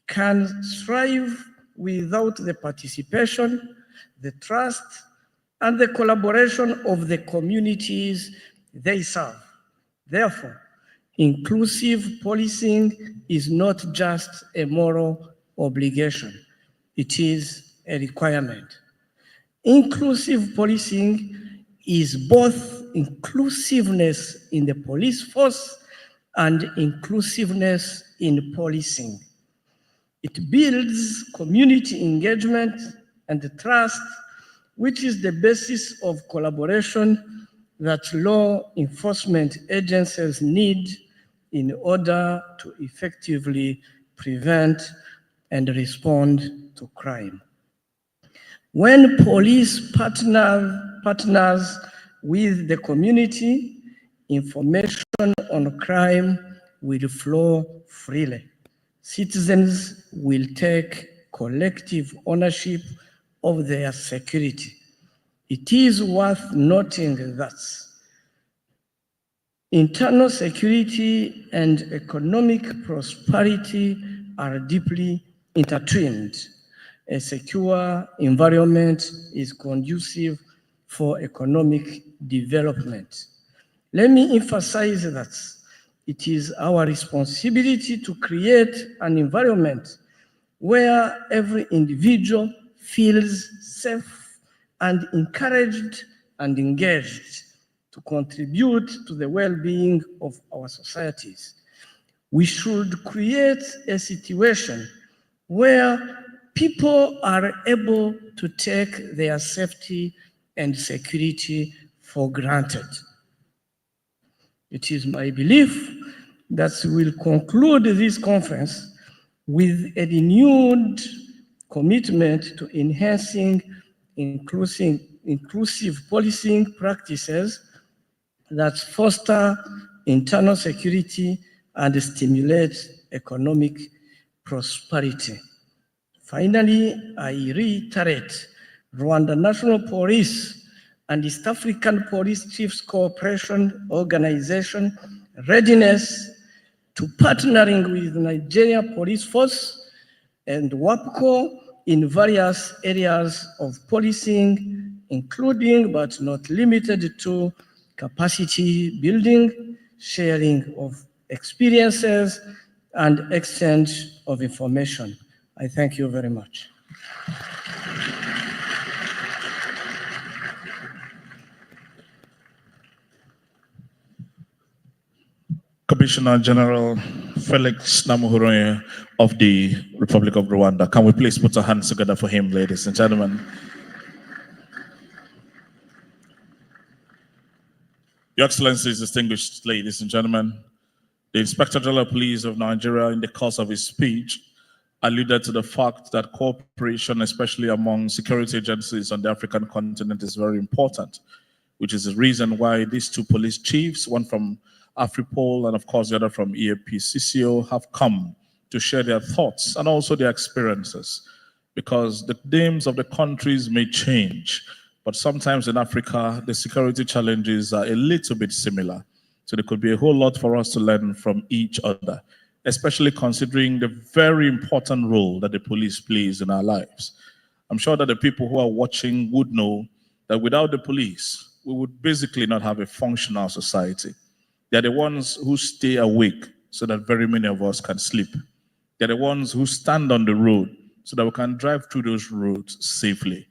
can strive without the participation, the trust, and the collaboration of the communities they serve. Therefore, inclusive policing is not just a moral obligation, it is a requirement. Inclusive policing is both inclusiveness in the police force and inclusiveness in policing. It builds community engagement and trust, which is the basis of collaboration that law enforcement agencies need in order to effectively prevent and respond to crime. When police partners with the community, information on crime will flow freely. Citizens will take collective ownership of their security. It is worth noting that internal security and economic prosperity are deeply intertwined. A secure environment is conducive for economic development. Let me emphasize that it is our responsibility to create an environment where every individual feels safe and encouraged and engaged to contribute to the well-being of our societies. We should create a situation where people are able to take their safety and security for granted. It is my belief that we will conclude this conference with a renewed commitment to enhancing inclusive policing practices that foster internal security and stimulate economic prosperity. Finally, I reiterate Rwanda National Police and East African Police Chiefs Cooperation Organization readiness to partnering with Nigeria Police Force and WAPCO in various areas of policing, including but not limited to capacity building, sharing of experiences, and exchange of information. I thank you very much. Commissioner General Felix Namuhoroye of the Republic of Rwanda. Can we please put our hands together for him, ladies and gentlemen? Your Excellencies, distinguished ladies and gentlemen, the Inspector General of Police of Nigeria, in the course of his speech, alluded to the fact that cooperation, especially among security agencies on the African continent, is very important, which is the reason why these two police chiefs, one from Afripol and of course the other from EAPCCO, have come to share their thoughts and also their experiences, because the names of the countries may change, but sometimes in Africa, the security challenges are a little bit similar. So there could be a whole lot for us to learn from each other, especially considering the very important role that the police plays in our lives. I'm sure that the people who are watching would know that without the police, we would basically not have a functional society. They're the ones who stay awake so that very many of us can sleep. They're the ones who stand on the road so that we can drive through those roads safely.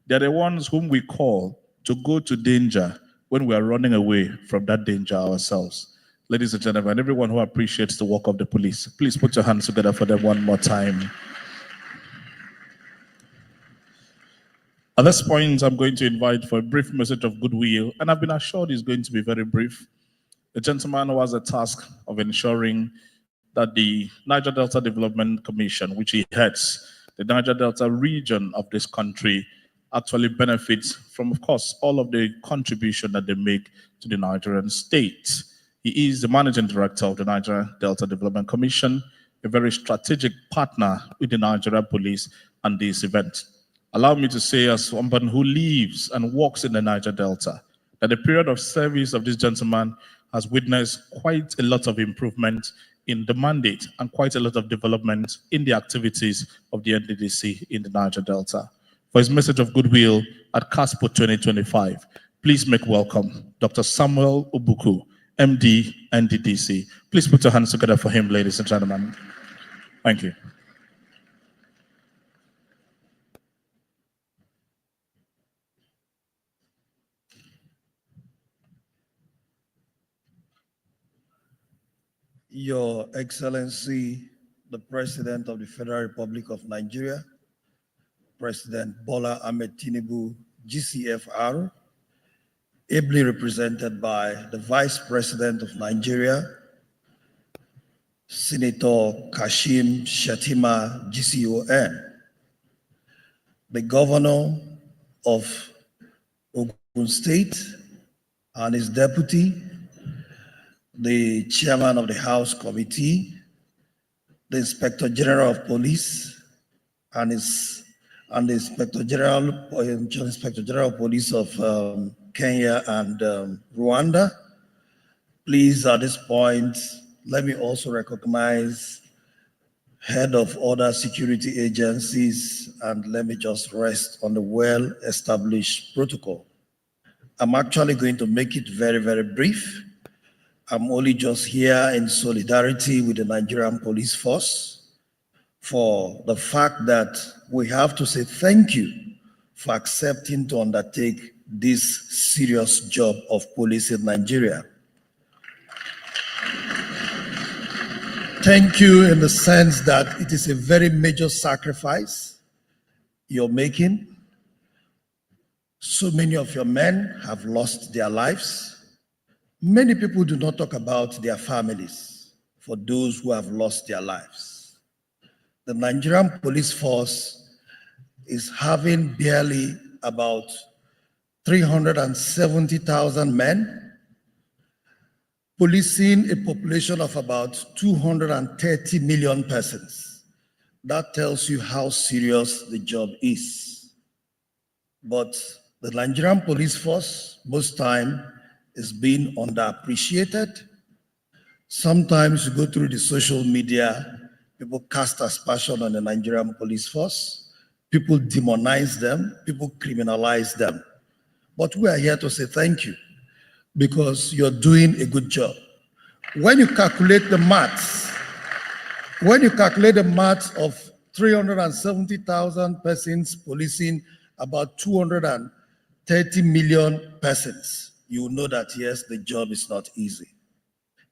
They're the ones whom we call to go to danger when we are running away from that danger ourselves. Ladies and gentlemen, everyone who appreciates the work of the police, please put your hands together for them one more time. At this point, I'm going to invite for a brief message of goodwill, and I've been assured it's going to be very brief. The gentleman who has a task of ensuring that the Niger Delta Development Commission, which he heads, the Niger Delta region of this country, actually benefits from, of course, all of the contribution that they make to the Nigerian state. He is the managing director of the Niger Delta Development Commission, a very strategic partner with the Nigeria Police and this event. Allow me to say, as someone who lives and works in the Niger Delta, that the period of service of this gentleman has witnessed quite a lot of improvement in the mandate and quite a lot of development in the activities of the NDDC in the Niger Delta. For his message of goodwill at Carspo 2025, please make welcome Dr. Samuel Ubuku, MD, NDDC. Please put your hands together for him, ladies and gentlemen. Thank you. Your Excellency, the President of the Federal Republic of Nigeria, President Bola Ahmed Tinubu, GCFR, ably represented by the Vice President of Nigeria, Senator Kashim Shettima, GCON, the Governor of OGUN State and his deputy, the Chairman of the House Committee, the Inspector General of Police, and the Inspector General of Police of Kenya and Rwanda. Please, at this point, let me also recognize head of other security agencies, and let me just rest on the well-established protocol. I'm actually going to make it very, very brief. I'm only just here in solidarity with the Nigerian police force for the fact that we have to say thank you for accepting to undertake this serious job of police in Nigeria. Thank you in the sense that it is a very major sacrifice you're making. So many of your men have lost their lives. Many people do not talk about their families for those who have lost their lives. The Nigerian police force is having barely about 370,000 men, policing a population of about 230 million persons. That tells you how serious the job is. But the Nigerian police force, most time, is being underappreciated. Sometimes you go through the social media, people cast aspersion on the Nigerian police force, people demonize them, people criminalize them. But we are here to say thank you because you're doing a good job. When you calculate the maths, of 370,000 persons policing about 230 million persons, you will know that yes, the job is not easy.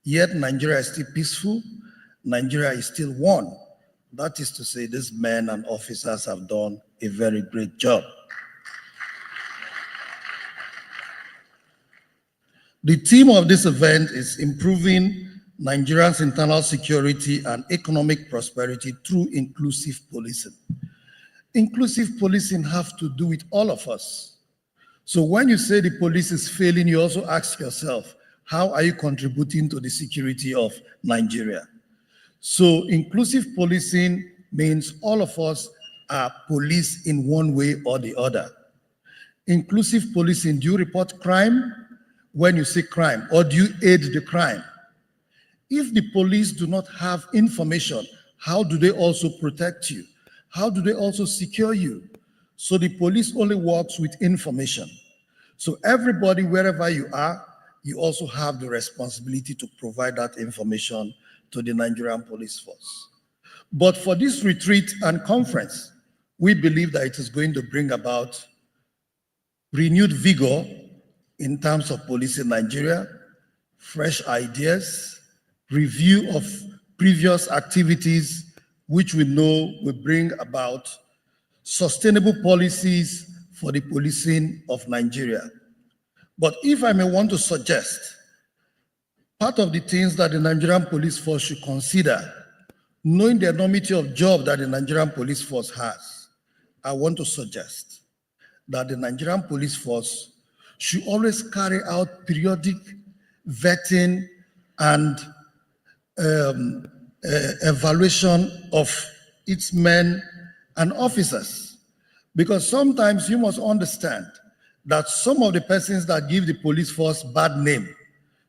Yet Nigeria is still peaceful. Nigeria is still one. That is to say, these men and officers have done a very great job. The theme of this event is improving Nigerians' internal security and economic prosperity through inclusive policing. Inclusive policing has to do with all of us. So when you say the police is failing, you also ask yourself, how are you contributing to the security of Nigeria? So inclusive policing means all of us are police in one way or the other. Inclusive policing, do you report crime when you say crime, or do you aid the crime? If the police do not have information, how do they also protect you? How do they also secure you? So the police only works with information. So everybody, wherever you are, you also have the responsibility to provide that information to the Nigerian police force. But for this retreat and conference, we believe that it is going to bring about renewed vigor in terms of police in Nigeria, fresh ideas, review of previous activities, which we know will bring about sustainable policies for the policing of Nigeria. But if I may want to suggest, part of the things that the Nigerian police force should consider, knowing the enormity of job that the Nigerian police force has, I want to suggest that the Nigerian police force should always carry out periodic vetting and evaluation of its men and officers. Because sometimes you must understand that some of the persons that give the police force bad name,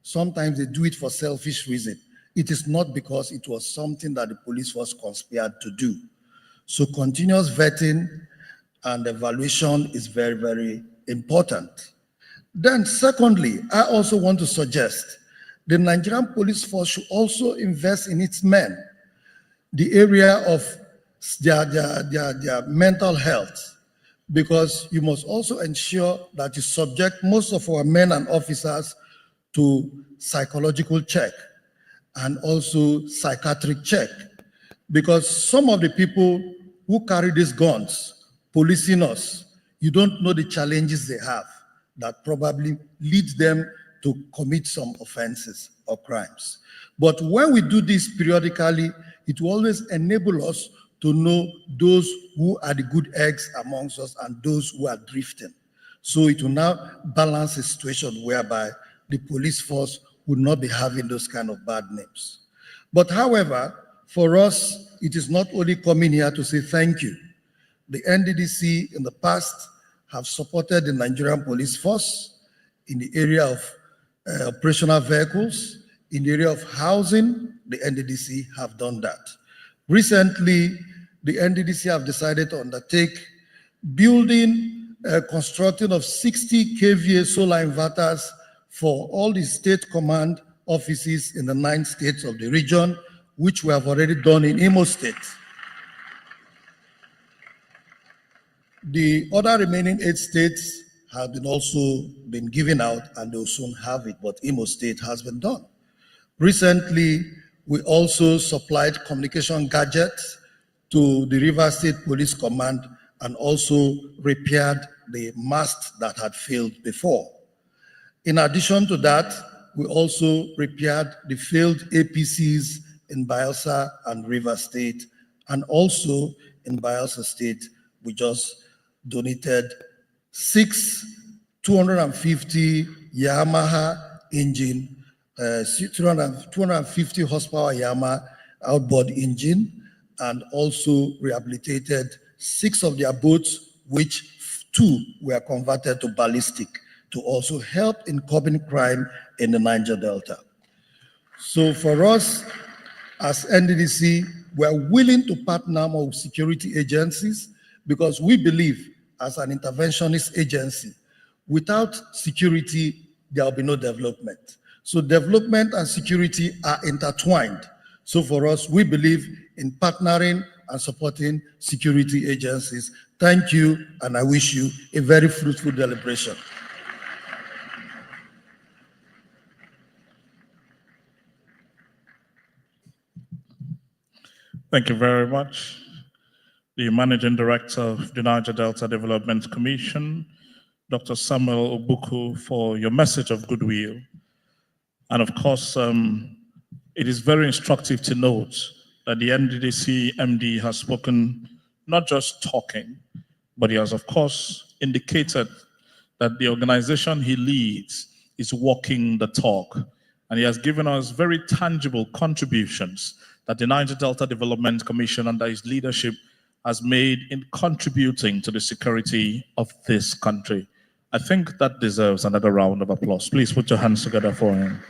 sometimes they do it for selfish reason. It is not because it was something that the police force conspired to do. So continuous vetting and evaluation is very, very important. Then secondly, I also want to suggest the Nigerian police force should also invest in its men, the area of their mental health, because you must also ensure that you subject most of our men and officers to psychological check and also psychiatric check, because some of the people who carry these guns policing us, you don't know the challenges they have that probably leads them to commit some offenses or crimes. But when we do this periodically, it will always enable us to know those who are the good eggs amongst us and those who are drifting. So it will now balance a situation whereby the police force would not be having those kind of bad names. But however, for us, it is not only coming here to say thank you. The NDDC in the past have supported the Nigerian police force in the area of operational vehicles, in the area of housing. The NDDC have done that. Recently, the NDDC have decided to undertake building, constructing of 60 kVA solar inverters for all the state command offices in the 9 states of the region, which we have already done in Imo State. The other remaining 8 states have also been given out and they will soon have it, but Imo State has been done. Recently, we also supplied communication gadgets to the River State Police Command and also repaired the mast that had failed before. In addition to that, we also repaired the failed APCs in Bayelsa and River State, and also in Bayelsa State, we just donated 6 250 Yamaha engine, 250 horsepower Yamaha outboard engine, and also rehabilitated 6 of their boats, which 2 were converted to ballistic to also help in curbing crime in the Niger Delta. So for us, as NDDC, we are willing to partner more with security agencies because we believe as an interventionist agency, without security, there will be no development. So development and security are intertwined. So for us, we believe in partnering and supporting security agencies. Thank you, and I wish you a very fruitful deliberation. Thank you very much. The Managing Director of the Niger Delta Development Commission, Dr. Samuel Obuku, for your message of goodwill And of course, it is very instructive to note that the NDDC MD has spoken, not just talking, but he has, of course, indicated that the organization he leads is walking the talk. And he has given us very tangible contributions that the Niger Delta Development Commission under his leadership has made in contributing to the security of this country. I think that deserves another round of applause. Please put your hands together for him.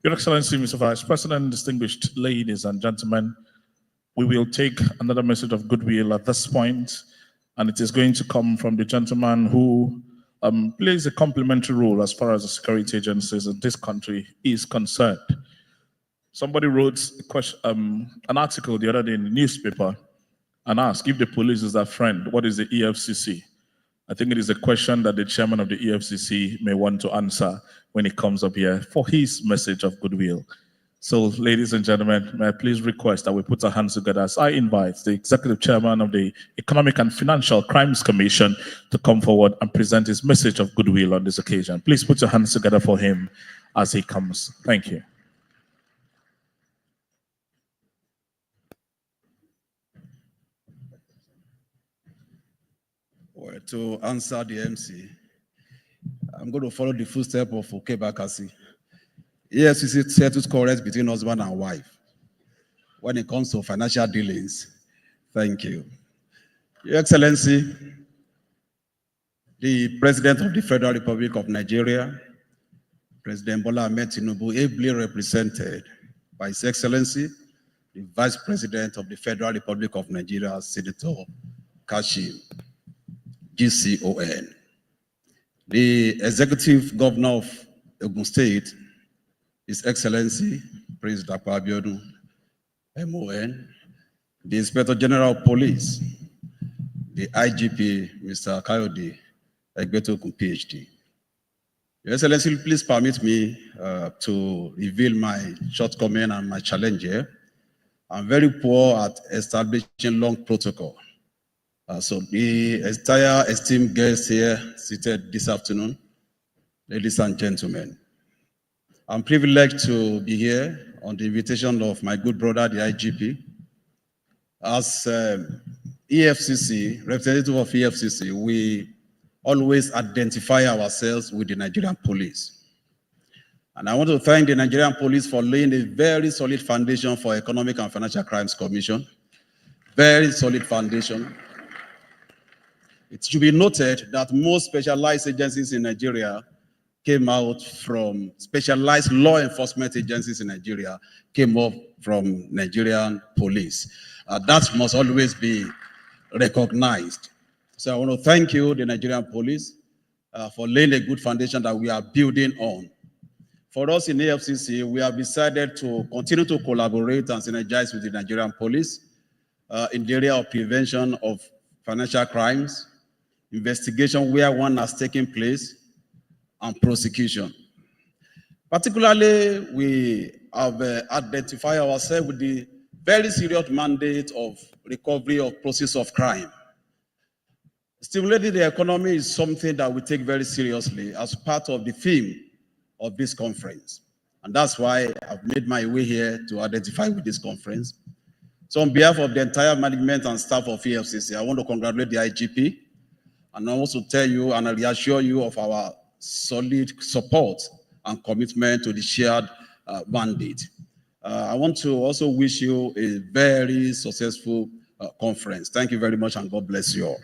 Your Excellency, Mr. Vice President, distinguished ladies and gentlemen, we will take another message of goodwill at this point, and it is going to come from the gentleman who plays a complementary role as far as the security agencies in this country is concerned. Somebody wrote a question, an article the other day in the newspaper and asked if the police is their friend, what is the EFCC? I think it is a question that the chairman of the EFCC may want to answer when he comes up here for his message of goodwill. So, ladies and gentlemen, may I please request that we put our hands together as I invite the executive chairman of the Economic and Financial Crimes Commission to come forward and present his message of goodwill on this occasion. Please put your hands together for him as he comes. Thank you. Well, to answer the MC, I'm going to follow the footsteps of Okebakasi. EFCC settles quarrels between husband and wife when it comes to financial dealings. Thank you. Your Excellency, the President of the Federal Republic of Nigeria, President Bola Ahmed Tinubu, ably represented by His Excellency, the Vice President of the Federal Republic of Nigeria, Senator Kashim, GCON, the Executive Governor of Ogun State, His Excellency, Prince Dr. Abeokuta, MON, the Inspector General of Police, the IGP, Mr. Kayode Egbetokun, PhD. Your Excellency, please permit me to reveal my shortcoming and my challenge here. I'm very poor at establishing long protocol. So the entire esteemed guests here seated this afternoon, ladies and gentlemen, I'm privileged to be here on the invitation of my good brother, the IGP. As EFCC, representative of EFCC, we always identify ourselves with the Nigerian police. And I want to thank the Nigerian police for laying a very solid foundation for Economic and Financial Crimes Commission. Very solid foundation. It should be noted that most specialized agencies in Nigeria came out from specialized law enforcement agencies in Nigeria, came up from Nigerian police. That must always be recognized. So I want to thank you, the Nigerian police, for laying a good foundation that we are building on. For us in AFCC, we have decided to continue to collaborate and synergize with the Nigerian police in the area of prevention of financial crimes, investigation where one has taken place, and prosecution. Particularly, we have identified ourselves with the very serious mandate of recovery of process of crime. Stimulating the economy is something that we take very seriously as part of the theme of this conference. And that's why I've made my way here to identify with this conference. So on behalf of the entire management and staff of EFCC, I want to congratulate the IGP and I also tell you and I reassure you of our solid support and commitment to the shared mandate. I want to also wish you a very successful conference. Thank you very much and God bless you all.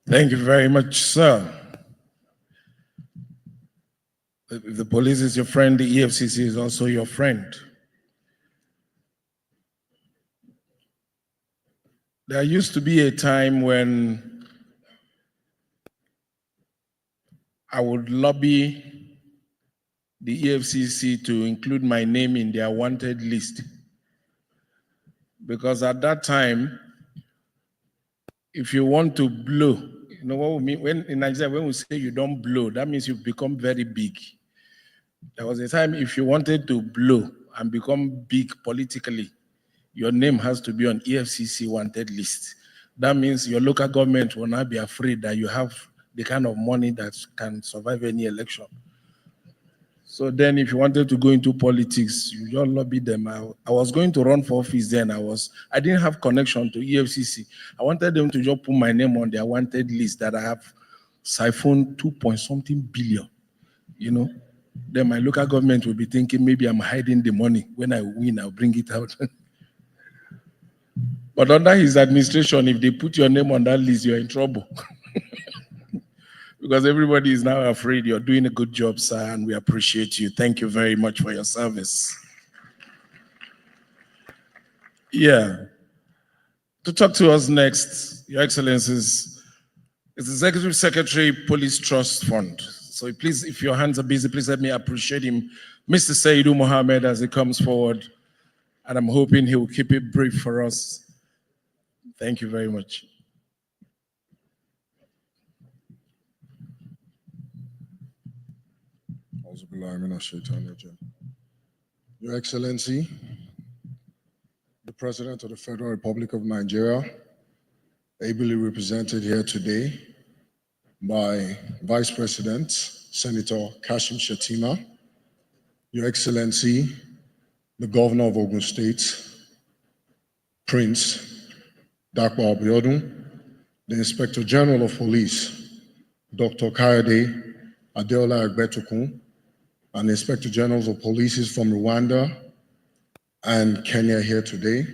Thank you very much, sir. If the police is your friend, the EFCC is also your friend. There used to be a time when I would lobby the EFCC to include my name in their wanted list. Because at that time, if you want to blow, you know what we mean? When in Nigeria, when we say you don't blow, that means you've become very big. There was a time if you wanted to blow and become big politically, your name has to be on EFCC wanted list. That means your local government will not be afraid that you have the kind of money that can survive any election. So then if you wanted to go into politics, you just lobby them. I was going to run for office then. I didn't have connection to EFCC. I wanted them to just put my name on their wanted list that I have siphoned 2-point-something billion, you know. Then my local government will be thinking maybe I'm hiding the money. When I win, I'll bring it out. But under his administration, if they put your name on that list, you're in trouble. Because everybody is now afraid. You're doing a good job, sir, and we appreciate you. Thank you very much for your service. Yeah. To talk to us next, Your Excellencies, is Executive Secretary, Police Trust Fund. So please, if your hands are busy, please let me appreciate him, Mr. Saidu Mohammed, as he comes forward. And I'm hoping he will keep it brief for us. Thank you very much. Your Excellency, the President of the Federal Republic of Nigeria, ably represented here today by Vice President Senator Kashim Shettima, Your Excellency, the Governor of Ogun State, Prince Dakwa Abeokuta, the Inspector General of Police, Dr. Kayode Adeola Agbetukun, and the Inspector Generals of Police from Rwanda and Kenya here today.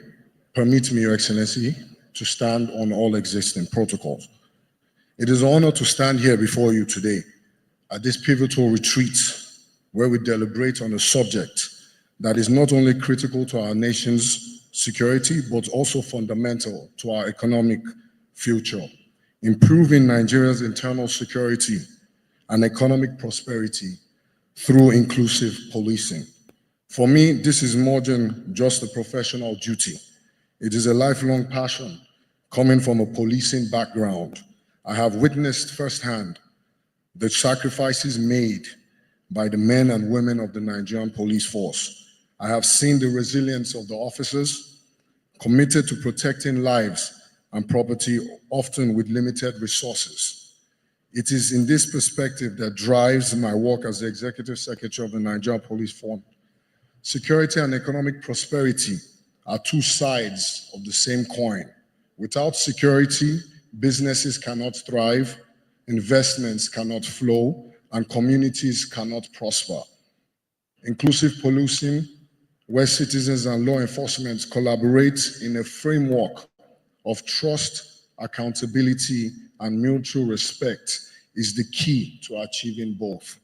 Permit me, Your Excellency, to stand on all existing protocols. It is an honor to stand here before you today at this pivotal retreat where we deliberate on a subject that is not only critical to our nation's security, but also fundamental to our economic future, improving Nigeria's internal security and economic prosperity through inclusive policing. For me, this is more than just a professional duty. It is a lifelong passion coming from a policing background. I have witnessed firsthand the sacrifices made by the men and women of the Nigerian police force. I have seen the resilience of the officers committed to protecting lives and property, often with limited resources. It is in this perspective that drives my work as the Executive Secretary of the Nigerian Police Force. Security and economic prosperity are two sides of the same coin. Without security, businesses cannot thrive, investments cannot flow, and communities cannot prosper. Inclusive policing, where citizens and law enforcement collaborate in a framework of trust, accountability, and mutual respect, is the key to achieving both.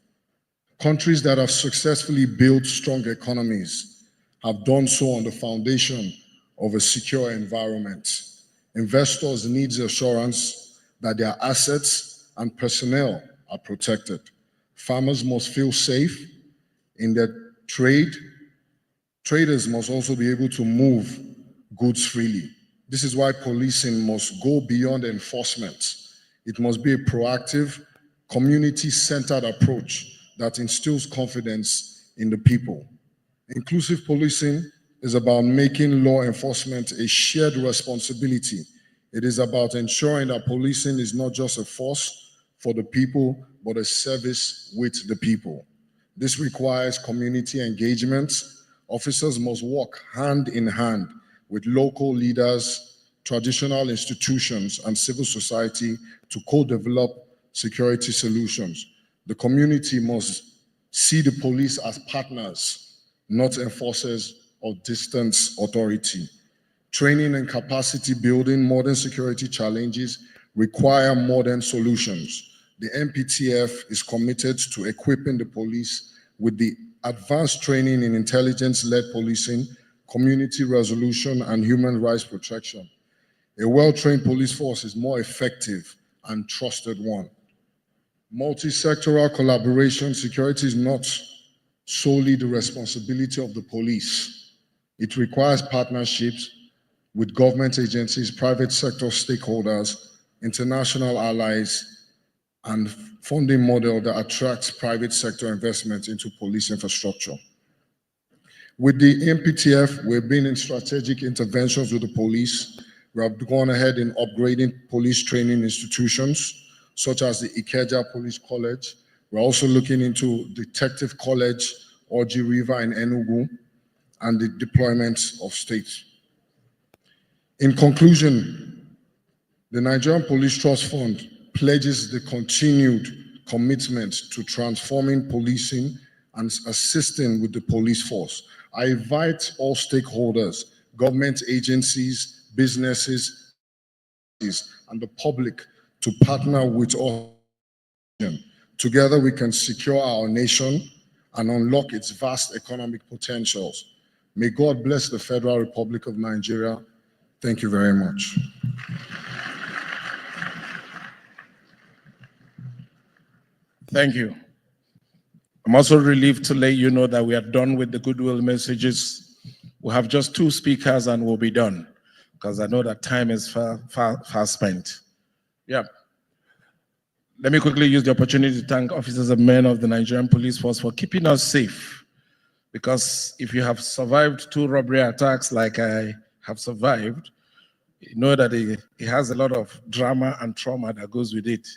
Countries that have successfully built strong economies have done so on the foundation of a secure environment. Investors need assurance that their assets and personnel are protected. Farmers must feel safe in their trade. Traders must also be able to move goods freely. This is why policing must go beyond enforcement. It must be a proactive, community-centered approach that instills confidence in the people. Inclusive policing is about making law enforcement a shared responsibility. It is about ensuring that policing is not just a force for the people, but a service with the people. This requires community engagement. Officers must work hand in hand with local leaders, traditional institutions, and civil society to co-develop security solutions. The community must see the police as partners, not enforcers of distant authority. Training and capacity building modern security challenges require modern solutions. The NPTF is committed to equipping the police with the advanced training in intelligence-led policing, community resolution, and human rights protection. A well-trained police force is more effective and trusted one. Multi-sectoral collaboration. Security is not solely the responsibility of the police. It requires partnerships with government agencies, private sector stakeholders, international allies, and funding model that attracts private sector investment into police infrastructure. With the MPTF, we've been in strategic interventions with the police. We have gone ahead in upgrading police training institutions, such as the Ikeja Police College. We're also looking into Detective College, Oji River in Enugu, and the deployment of states. In conclusion, the Nigerian Police Trust Fund pledges the continued commitment to transforming policing and assisting with the police force. I invite all stakeholders, government agencies, businesses, and the public to partner with us. Together, we can secure our nation and unlock its vast economic potentials. May God bless the Federal Republic of Nigeria. Thank you very much. Thank you. I'm also relieved to let you know that we are done with the goodwill messages. We have just 2 speakers and we'll be done, because I know that time is far spent. Yeah. Let me quickly use the opportunity to thank officers and men of the Nigerian Police Force for keeping us safe. Because if you have survived 2 robbery attacks like I have survived, you know that it has a lot of drama and trauma that goes with it.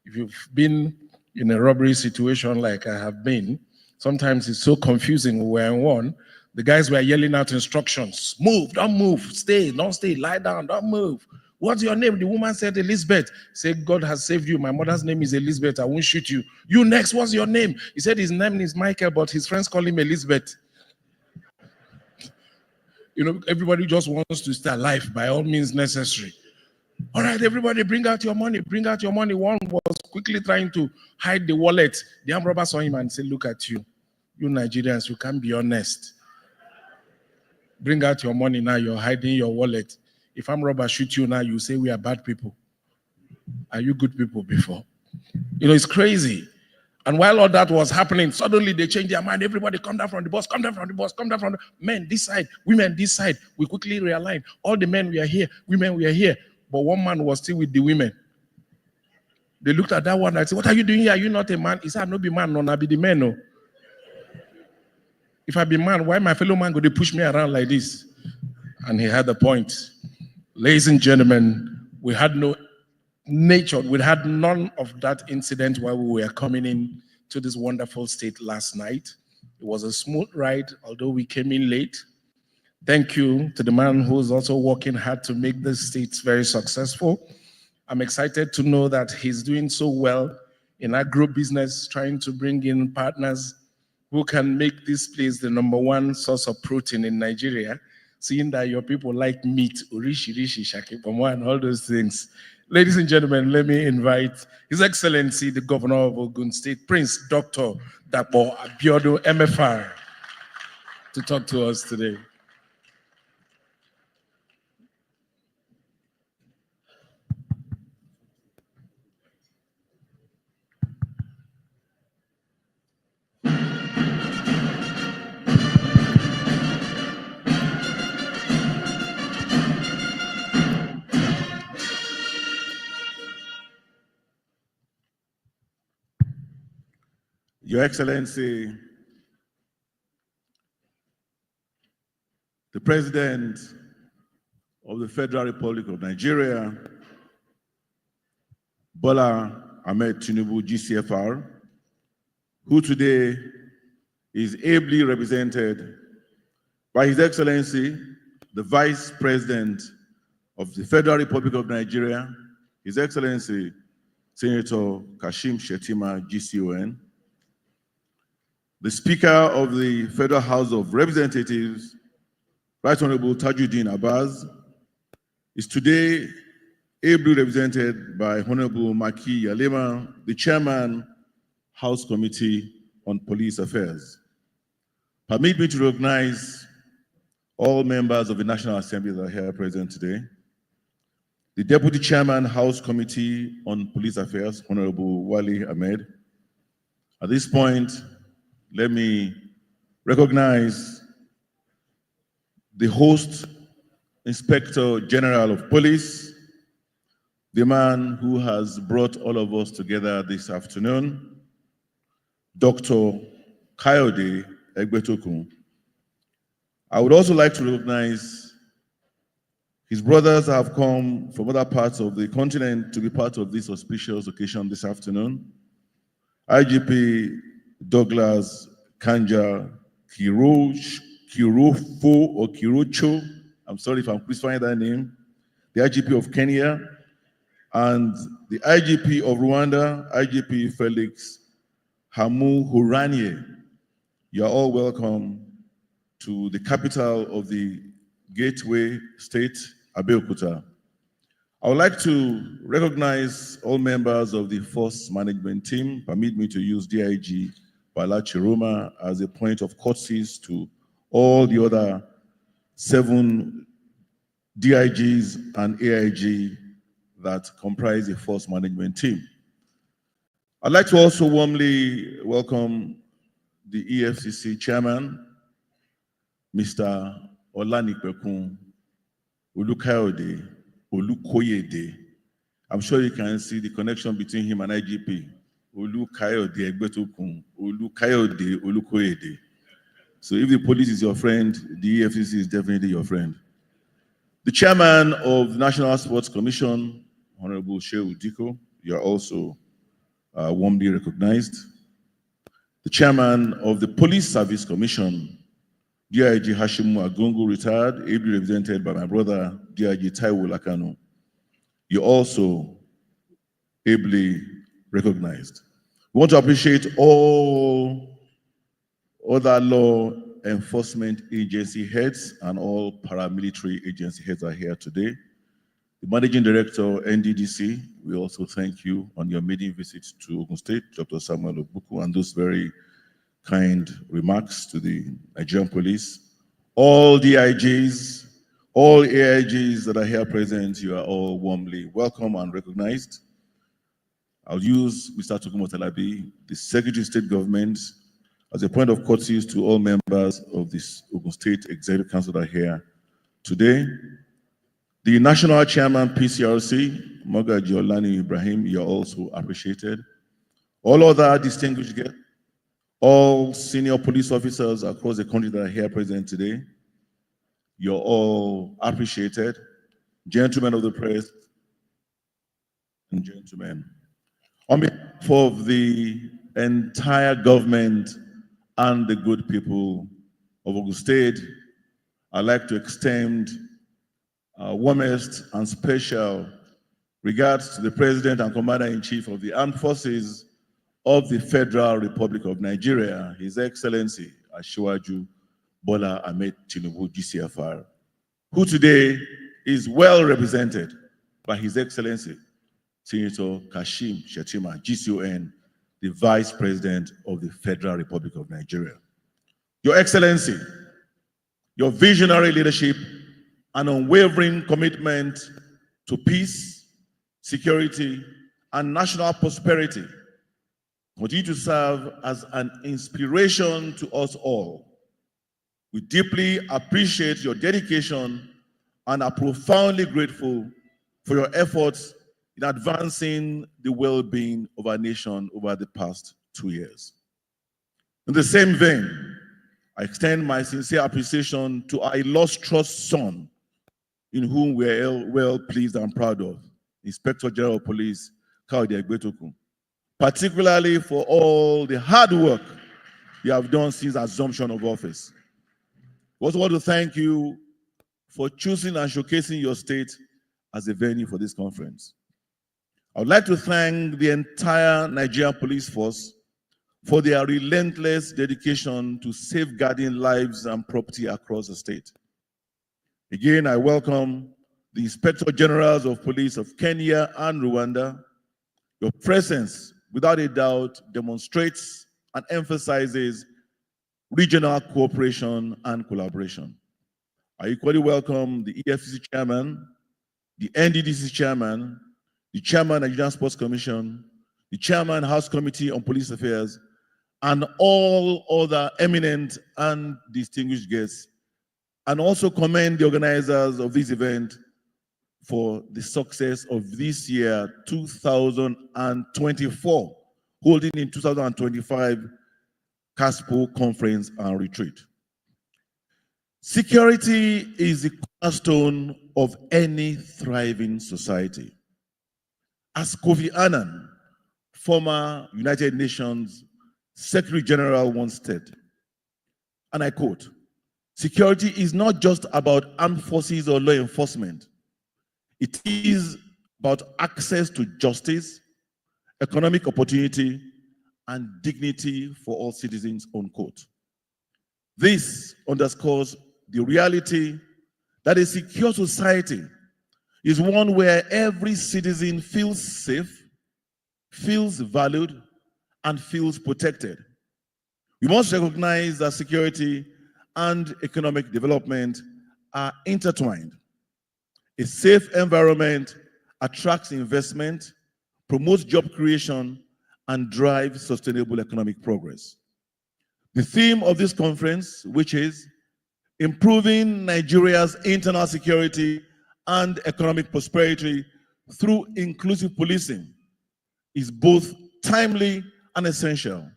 If you've been in a robbery situation like I have been, sometimes it's so confusing. We were in one, the guys were yelling out instructions. Move, don't move, stay, don't stay, lie down, don't move. What's your name? The woman said, Elizabeth. Say, God has saved you. My mother's name is Elizabeth. I won't shoot you. You next, what's your name? He said his name is Michael, but his friends call him Elizabeth. You know, everybody just wants to stay alive by all means necessary. All right, everybody, bring out your money. Bring out your money. One was quickly trying to hide the wallet. The armed robber saw him and said, look at you. You Nigerians, you can't be honest. Bring out your money now. You're hiding your wallet. If armed robber shoot you now, you say we are bad people. Are you good people before? You know, it's crazy. And while all that was happening, suddenly they changed their mind. Everybody come down from the bus, come down from the bus, come down from the men this side, women this side. We quickly realigned. All the men were here, women were here. But one man was still with the women. They looked at that one and said, what are you doing here? Are you not a man? He said, I'm not be man, no, I be the man. No. If I be man, why my fellow man go to push me around like this? And he had a point. Ladies and gentlemen, we had no nature, we had none of that incident while we were coming in to this wonderful state last night. It was a smooth ride, although we came in late. Thank you to the man who's also working hard to make this state very successful. I'm excited to know that he's doing so well in agro-business, trying to bring in partners who can make this place the #1 source of protein in Nigeria, seeing that your people like meat, orishi, shakipamo, and all those things. Ladies and gentlemen, let me invite His Excellency, the Governor of Ogun State, Prince Dr. Dapo Abiodun, MFR, to talk to us today. Your Excellency, the President of the Federal Republic of Nigeria, Bola Ahmed Tinubu, GCFR, who today is ably represented by His Excellency, the Vice President of the Federal Republic of Nigeria, His Excellency, Senator Kashim Shettima, GCON, the Speaker of the Federal House of Representatives, Right Honorable Tajuddin Abbas, is today ably represented by Honorable Maki Yalema, the Chairman, House Committee on Police Affairs. Permit me to recognize all members of the National Assembly that are here present today. The Deputy Chairman, House Committee on Police Affairs, Honorable Wali Ahmed. At this point, let me recognize the host, Inspector General of Police, the man who has brought all of us together this afternoon, Dr. Kayode Egbetokun. I would also like to recognize his brothers have come from other parts of the continent to be part of this auspicious occasion this afternoon. IGP Douglas Kanja Kirofo or Kirocho, I'm sorry if I'm crucifying that name, the IGP of Kenya, and the IGP of Rwanda, IGP Felix Hamu Huranye. You are all welcome to the capital of the Gateway State, Abeokuta. I would like to recognize all members of the Force Management Team. Permit me to use DIG Bala Chiroma as a point of courtesy to all the other 7 DIGs and AIG that comprise the Force Management Team. I'd like to also warmly welcome the EFCC Chairman, Mr. Olanipekun Olukayode Olukoyede. I'm sure you can see the connection between him and IGP. Olukayode Egbetokun, Olukayode Olukoyede. So if the police is your friend, the EFCC is definitely your friend. The chairman of the National Sports Commission, Honorable Shehu Diko, you are also warmly recognized. The chairman of the Police Service Commission, DIG Hashimu Agungu, retired, ably represented by my brother, DIG Taiwo Lakano. You're also ably recognized. We want to appreciate all other law enforcement agency heads and all paramilitary agency heads are here today. The Managing Director, NDDC, we also thank you on your maiden visit to Ogun State, Dr. Samuel Obuku, and those very kind remarks to the Nigerian police. All DIGs, all AIGs that are here present, you are all warmly welcome and recognized. I'll use Mr. Tokumo Talabi, the Secretary of State Government, as a point of courtesy to all members of this Ogun State Executive Council that are here today. The National Chairman, PCRC, Mogaji Olani Ibrahim, you're also appreciated. All other distinguished guests, all senior police officers across the country that are here present today, you're all appreciated. Gentlemen of the press and gentlemen, on behalf of the entire government and the good people of Ogun State, I'd like to extend our warmest and special regards to the President and Commander-in-Chief of the Armed Forces of the Federal Republic of Nigeria, His Excellency Asiwaju Bola Ahmed Tinubu, GCFR, who today is well represented by His Excellency Senator Kashim Shettima, GCON, the Vice President of the Federal Republic of Nigeria. Your Excellency, your visionary leadership and unwavering commitment to peace, security, and national prosperity continue to serve as an inspiration to us all. We deeply appreciate your dedication and are profoundly grateful for your efforts in advancing the well-being of our nation over the past 2 years. In the same vein, I extend my sincere appreciation to our illustrious son, in whom we are well pleased and proud of, Inspector General of Police, Kayode Egbetokun, particularly for all the hard work you have done since assumption of office. We also want to thank you for choosing and showcasing your state as a venue for this conference. I would like to thank the entire Nigerian police force for their relentless dedication to safeguarding lives and property across the state. Again, I welcome the Inspector Generals of Police of Kenya and Rwanda. Your presence, without a doubt, demonstrates and emphasizes regional cooperation and collaboration. I equally welcome the EFCC Chairman, the NDDC Chairman, the Chairman of the Nigerian Sports Commission, the Chairman House Committee on Police Affairs, and all other eminent and distinguished guests, and also commend the organizers of this event for the success of this year, 2024, holding in 2025 Carspo Conference and Retreat. Security is the cornerstone of any thriving society. As Kofi Annan, former United Nations Secretary General, once said, and I quote, "Security is not just about armed forces or law enforcement. It is about access to justice, economic opportunity, and dignity for all citizens," unquote. This underscores the reality that a secure society is one where every citizen feels safe, feels valued, and feels protected. We must recognize that security and economic development are intertwined. A safe environment attracts investment, promotes job creation, and drives sustainable economic progress. The theme of this conference, which is improving Nigeria's internal security and economic prosperity through inclusive policing, is both timely and essential.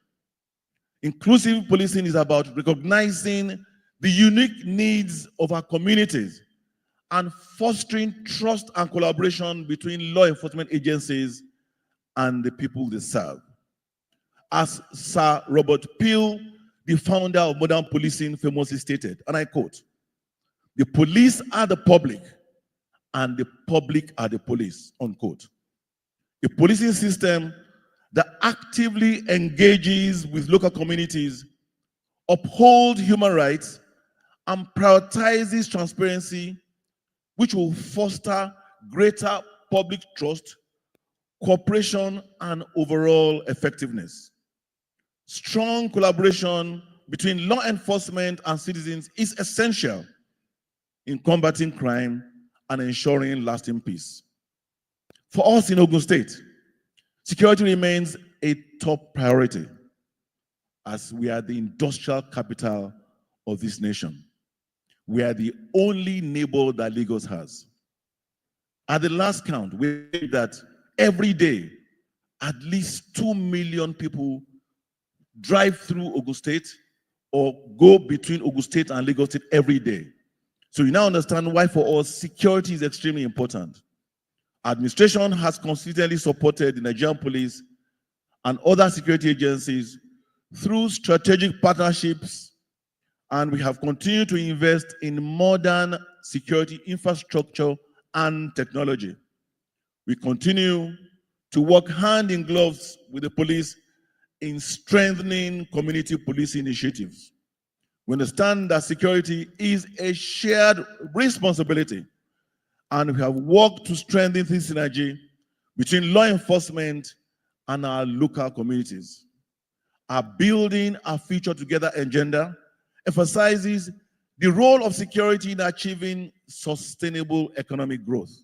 Inclusive policing is about recognizing the unique needs of our communities and fostering trust and collaboration between law enforcement agencies and the people they serve. As Sir Robert Peel, the founder of modern policing, famously stated, and I quote, "The police are the public and the public are the police," unquote. A policing system that actively engages with local communities, upholds human rights, and prioritizes transparency, which will foster greater public trust, cooperation, and overall effectiveness. Strong collaboration between law enforcement and citizens is essential in combating crime and ensuring lasting peace. For us in Ogun State, security remains a top priority as we are the industrial capital of this nation. We are the only neighbor that Lagos has. At the last count, we believe that every day, at least 2 million people drive through Ogun State or go between Ogun State and Lagos State every day. So you now understand why for us, security is extremely important. Administration has consistently supported the Nigerian police and other security agencies through strategic partnerships, and we have continued to invest in modern security infrastructure and technology. We continue to work hand in gloves with the police in strengthening community policing initiatives. We understand that security is a shared responsibility, and we have worked to strengthen this synergy between law enforcement and our local communities. Our Building Our Future Together agenda emphasizes the role of security in achieving sustainable economic growth.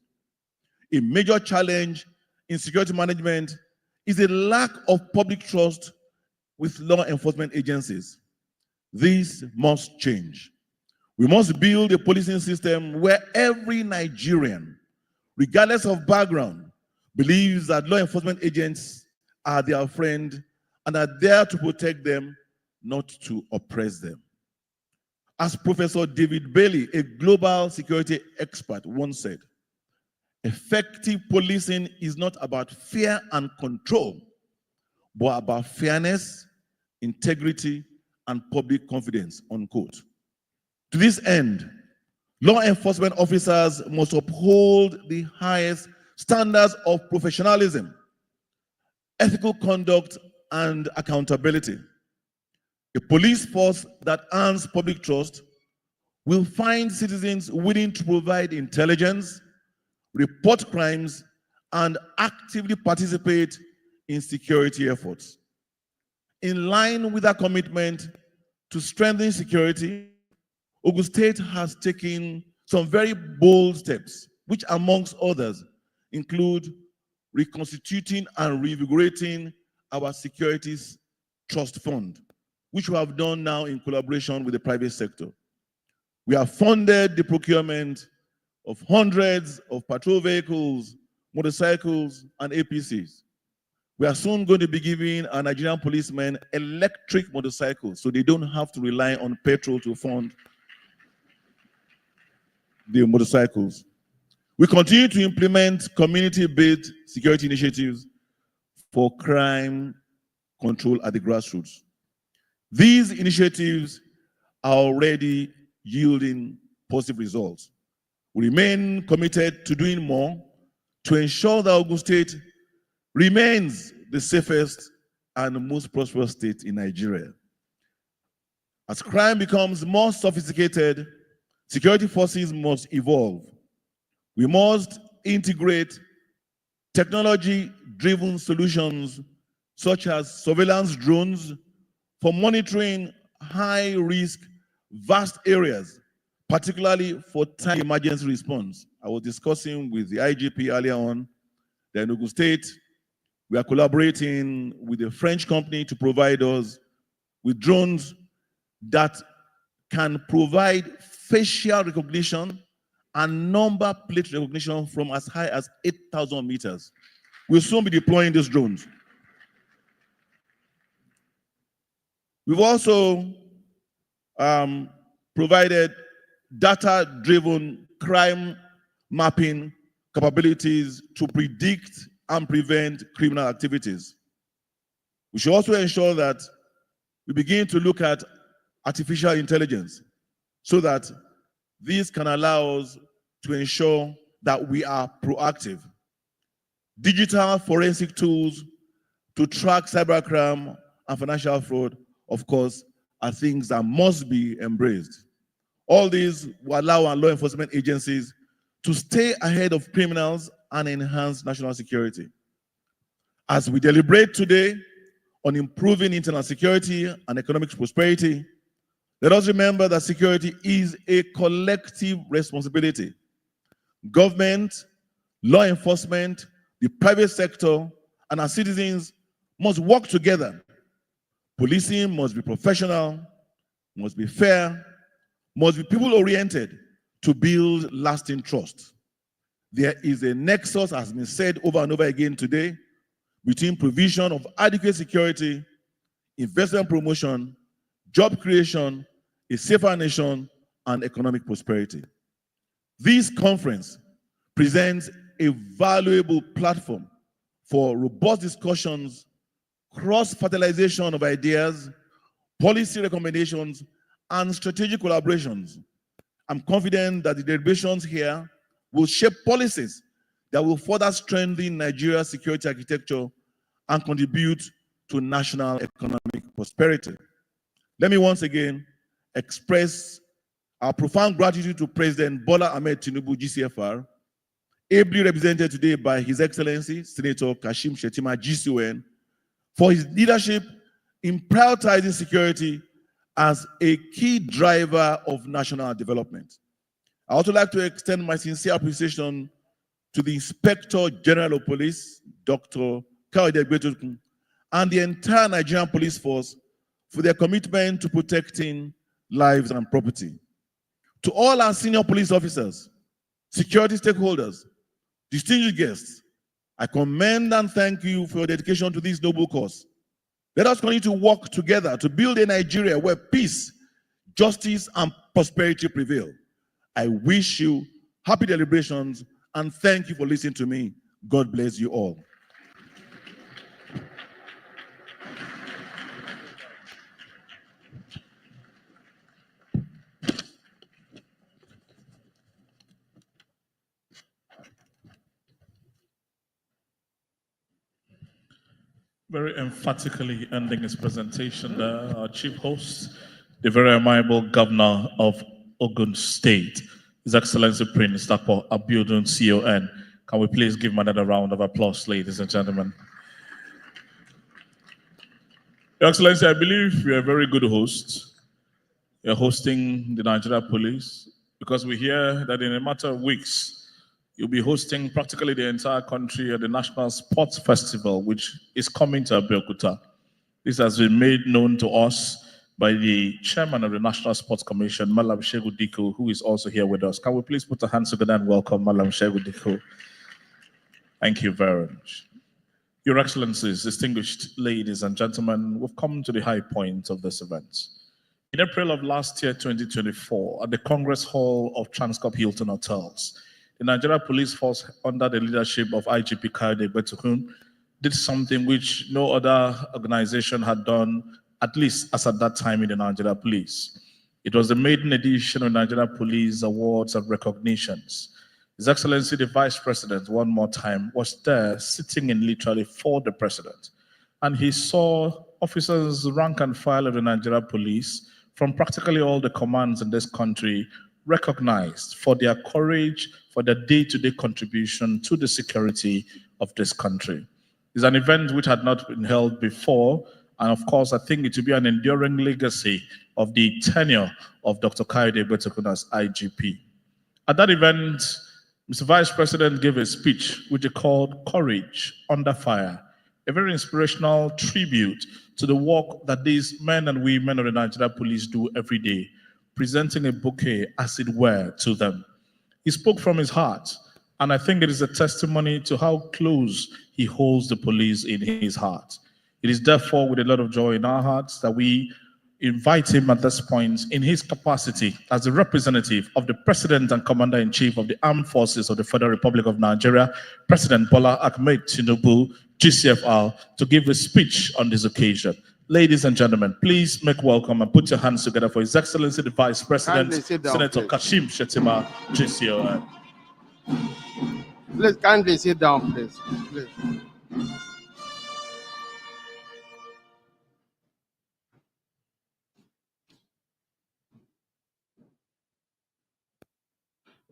A major challenge in security management is a lack of public trust with law enforcement agencies. This must change. We must build a policing system where every Nigerian, regardless of background, believes that law enforcement agents are their friend and are there to protect them, not to oppress them. As Professor David Bailey, a global security expert, once said, effective policing is not about fear and control, but about fairness, integrity, and public confidence, unquote. To this end, law enforcement officers must uphold the highest standards of professionalism, ethical conduct, and accountability. A police force that earns public trust will find citizens willing to provide intelligence, report crimes, and actively participate in security efforts. In line with our commitment to strengthen security, Ogun State has taken some very bold steps, which amongst others include reconstituting and revigorating our securities trust fund, which we have done now in collaboration with the private sector. We have funded the procurement of hundreds of patrol vehicles, motorcycles, and APCs. We are soon going to be giving our Nigerian policemen electric motorcycles so they don't have to rely on petrol to fund the motorcycles. We continue to implement community-based security initiatives for crime control at the grassroots. These initiatives are already yielding positive results. We remain committed to doing more to ensure that Ogun State remains the safest and most prosperous state in Nigeria. As crime becomes more sophisticated, security forces must evolve. We must integrate technology-driven solutions such as surveillance drones for monitoring high-risk, vast areas, particularly for time emergency response. I was discussing with the IGP earlier on that in Ogun State, we are collaborating with a French company to provide us with drones that can provide facial recognition and number plate recognition from as high as 8,000 meters. We'll soon be deploying these drones. We've also provided data-driven crime mapping capabilities to predict and prevent criminal activities. We should also ensure that we begin to look at artificial intelligence so that this can allow us to ensure that we are proactive. Digital forensic tools to track cybercrime and financial fraud, of course, are things that must be embraced. All these will allow our law enforcement agencies to stay ahead of criminals and enhance national security. As we deliberate today on improving internal security and economic prosperity, let us remember that security is a collective responsibility. Government, law enforcement, the private sector, and our citizens must work together. Policing must be professional, must be fair, must be people-oriented to build lasting trust. There is a nexus, as has been said over and over again today, between provision of adequate security, investment promotion, job creation, a safer nation, and economic prosperity. This conference presents a valuable platform for robust discussions, cross-fertilization of ideas, policy recommendations, and strategic collaborations. I'm confident that the deliberations here will shape policies that will further strengthen Nigeria's security architecture and contribute to national economic prosperity. Let me once again express our profound gratitude to President Bola Ahmed Tinubu, GCFR, ably represented today by His Excellency, Senator Kashim Shettima, GCON, for his leadership in prioritizing security as a key driver of national development. I also like to extend my sincere appreciation to the Inspector General of Police, Dr. Abeokuta, and the entire Nigerian police force for their commitment to protecting lives and property. To all our senior police officers, security stakeholders, distinguished guests, I commend and thank you for your dedication to this noble cause. Let us continue to work together to build a Nigeria where peace, justice, and prosperity prevail. I wish you happy deliberations and thank you for listening to me. God bless you all. Very emphatically ending his presentation, our chief host, the very amiable governor of Ogun State, His Excellency Prince Dr. Abiodun CON. Can we please give him another round of applause, ladies and gentlemen? Your Excellency, I believe you're a very good host. You're hosting the Nigeria Police because we hear that in a matter of weeks, you'll be hosting practically the entire country at the National Sports Festival, which is coming to Abeokuta. This has been made known to us by the chairman of the National Sports Commission, Malam Shehu Diko, who is also here with us. Can we please put our hands together and welcome Malam Shehu Diko? Thank you very much. Your Excellencies, distinguished ladies and gentlemen, we've come to the high point of this event. In April of last year, 2024, at the Congress Hall of Transcorp Hilton Hotels, the Nigeria Police Force, under the leadership of IGP Kayode Abeokuta, did something which no other organization had done, at least as at that time in the Nigeria Police. It was the maiden edition of Nigeria Police Awards and Recognitions. His Excellency the Vice President, one more time, was there sitting in literally for the President. And he saw officers rank and file of the Nigeria Police from practically all the commands in this country recognized for their courage, for their day-to-day contribution to the security of this country. It's an event which had not been held before, and of course, I think it will be an enduring legacy of the tenure of Dr. Kayode Abeokuta as IGP. At that event, Mr. Vice President gave a speech which he called Courage Under Fire, a very inspirational tribute to the work that these men and women of the Nigeria Police do every day, presenting a bouquet, as it were, to them. He spoke from his heart, and I think it is a testimony to how close he holds the police in his heart. It is therefore with a lot of joy in our hearts that we invite him at this point in his capacity as the representative of the President and Commander-in-Chief of the Armed Forces of the Federal Republic of Nigeria, President Bola Ahmed Tinubu, GCFR, to give a speech on this occasion. Ladies and gentlemen, please make welcome and put your hands together for His Excellency the Vice President, Senator Kashim Shettima, GCON. Please kindly sit down, please.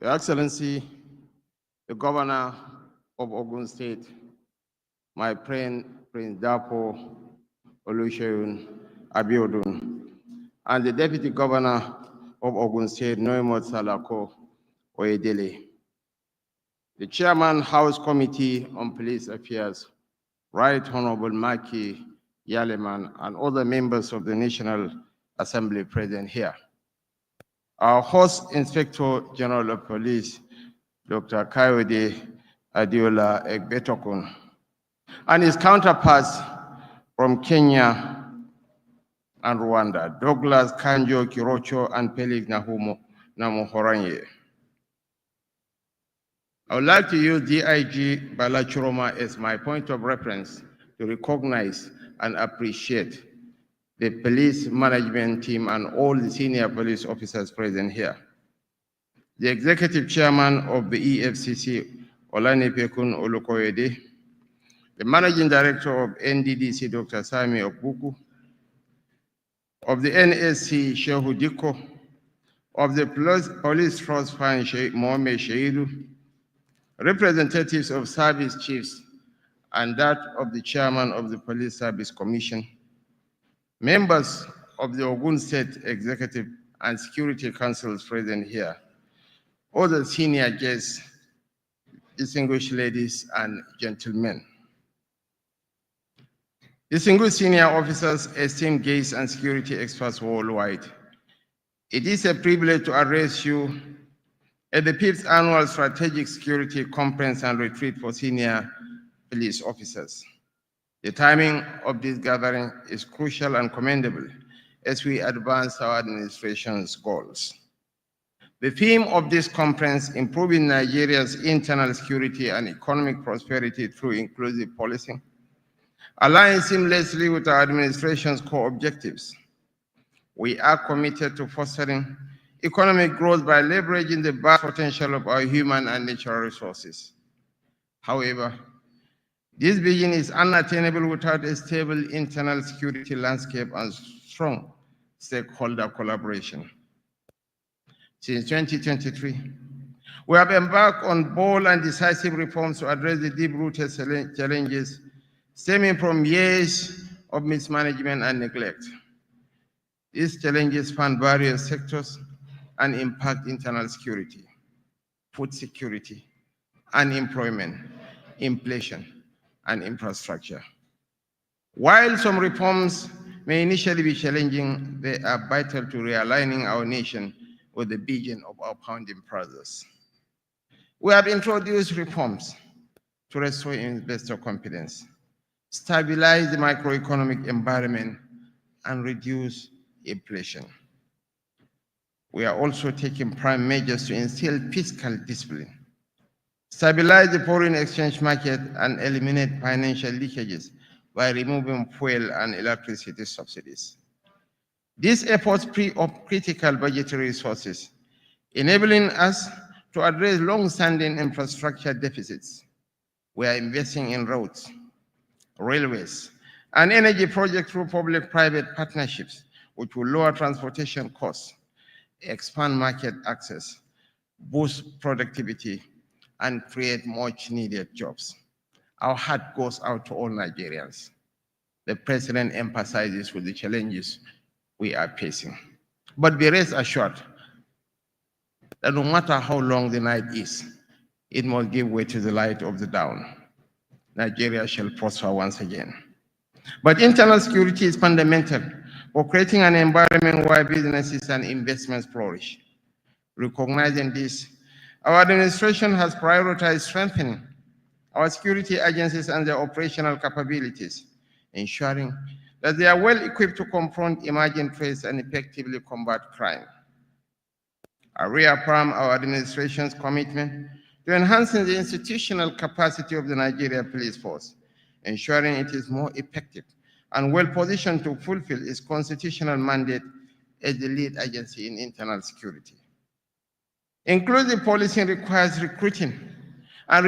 Your Excellency, the Governor of Ogun State, my friend Prince Dapo Olusegun Abiodun, and the Deputy Governor of Ogun State, Noimot Salako Oyedele, the Chairman, House Committee on Police Affairs, Right Honorable Maki Yaleman, and other members of the National Assembly present here. Our host Inspector General of Police, Dr. Kayode Abeokuta, and his counterparts from Kenya and Rwanda, Douglas Kanjo Kirocho and Felix Namuhoranye. I would like to use DIG Balachuroma as my point of reference to recognize and appreciate the police management team and all the senior police officers present here. The Executive Chairman of the EFCC, Olanipekun Olukoyede, the Managing Director of NDDC, Dr. Sami Okuku, of the NSC, Shehu Diko, of the Police Trust Fund, Mohamed Sheidu, representatives of service chiefs, and that of the Chairman of the Police Service Commission, members of the Ogun State Executive and Security Councils present here, other senior guests, distinguished ladies and gentlemen, distinguished senior officers, esteemed guests, and security experts worldwide. It is a privilege to address you at the 5th Annual Strategic Security Conference and Retreat for Senior Police Officers. The timing of this gathering is crucial and commendable as we advance our administration's goals. The theme of this conference, improving Nigeria's internal security and economic prosperity through inclusive policing, aligns seamlessly with our administration's core objectives. We are committed to fostering economic growth by leveraging the vast potential of our human and natural resources. However, this vision is unattainable without a stable internal security landscape and strong stakeholder collaboration. Since 2023, we have embarked on bold and decisive reforms to address the deep-rooted challenges stemming from years of mismanagement and neglect. These challenges span various sectors and impact internal security, food security, unemployment, inflation, and infrastructure. While some reforms may initially be challenging, they are vital to realigning our nation with the vision of our founding fathers. We have introduced reforms to restore investor confidence, stabilize the macroeconomic environment, and reduce inflation. We are also taking prime measures to instill fiscal discipline, stabilize the foreign exchange market, and eliminate financial leakages by removing fuel and electricity subsidies. These efforts free up critical budgetary resources, enabling us to address long-standing infrastructure deficits. We are investing in roads, railways, and energy projects through public-private partnerships, which will lower transportation costs, expand market access, boost productivity, and create much-needed jobs. Our heart goes out to all Nigerians. The President emphasizes with the challenges we are facing. But be rest assured that no matter how long the night is, it must give way to the light of the dawn. Nigeria shall prosper once again. But internal security is fundamental for creating an environment where businesses and investments flourish. Recognizing this, our administration has prioritized strengthening our security agencies and their operational capabilities, ensuring that they are well equipped to confront emerging threats and effectively combat crime. I reaffirm our administration's commitment to enhancing the institutional capacity of the Nigeria Police Force, ensuring it is more effective and well positioned to fulfill its constitutional mandate as the lead agency in internal security. Inclusive policing requires recruiting and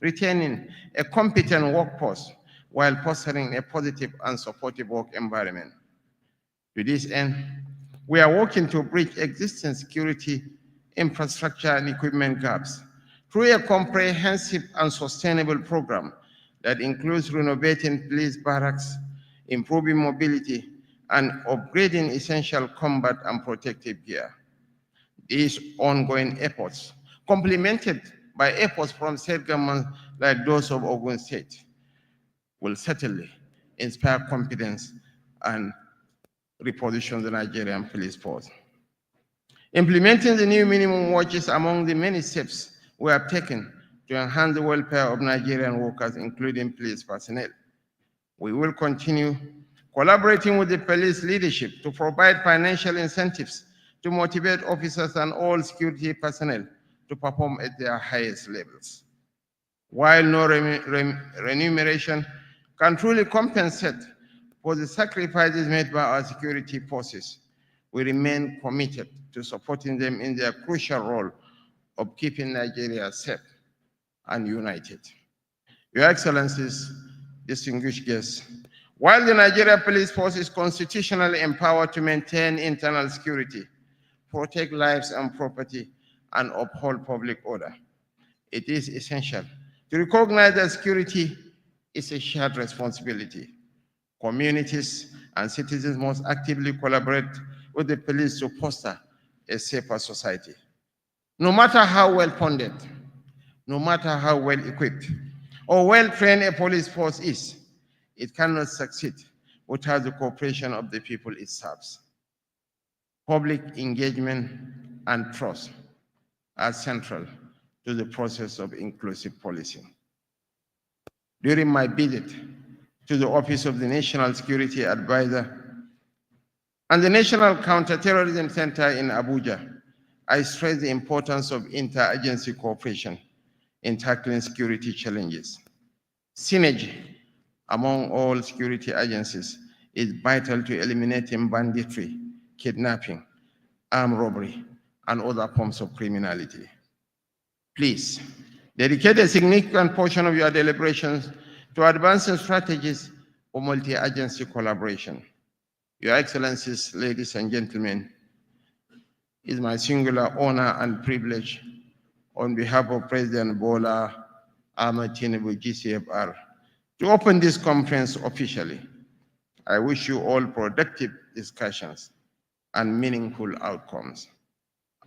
retaining a competent workforce while fostering a positive and supportive work environment. To this end, we are working to bridge existing security infrastructure and equipment gaps through a comprehensive and sustainable program that includes renovating police barracks, improving mobility, and upgrading essential combat and protective gear. These ongoing efforts, complemented by efforts from state governments like those of Ogun State, will certainly inspire confidence and reposition the Nigerian Police Force. Implementing the new minimum wage is among the many steps we have taken to enhance the welfare of Nigerian workers, including police personnel. We will continue collaborating with the police leadership to provide financial incentives to motivate officers and all security personnel to perform at their highest levels. While no remuneration can truly compensate for the sacrifices made by our security forces, we remain committed to supporting them in their crucial role of keeping Nigeria safe and united. Your Excellencies, distinguished guests, while the Nigeria Police Force is constitutionally empowered to maintain internal security, protect lives and property, and uphold public order, it is essential to recognize that security is a shared responsibility. Communities and citizens must actively collaborate with the police to foster a safer society. No matter how well funded, no matter how well equipped or well trained a police force is, it cannot succeed without the cooperation of the people it serves. Public engagement and trust are central to the process of inclusive policing. During my visit to the Office of the National Security Advisor and the National Counterterrorism Center in Abuja, I stressed the importance of interagency cooperation in tackling security challenges. Synergy among all security agencies is vital to eliminating banditry, kidnapping, armed robbery, and other forms of criminality. Please dedicate a significant portion of your deliberations to advancing strategies for multi-agency collaboration. Your Excellencies, ladies and gentlemen, it is my singular honor and privilege on behalf of President Bola Ahmed Tinubu, GCFR, to open this conference officially. I wish you all productive discussions and meaningful outcomes.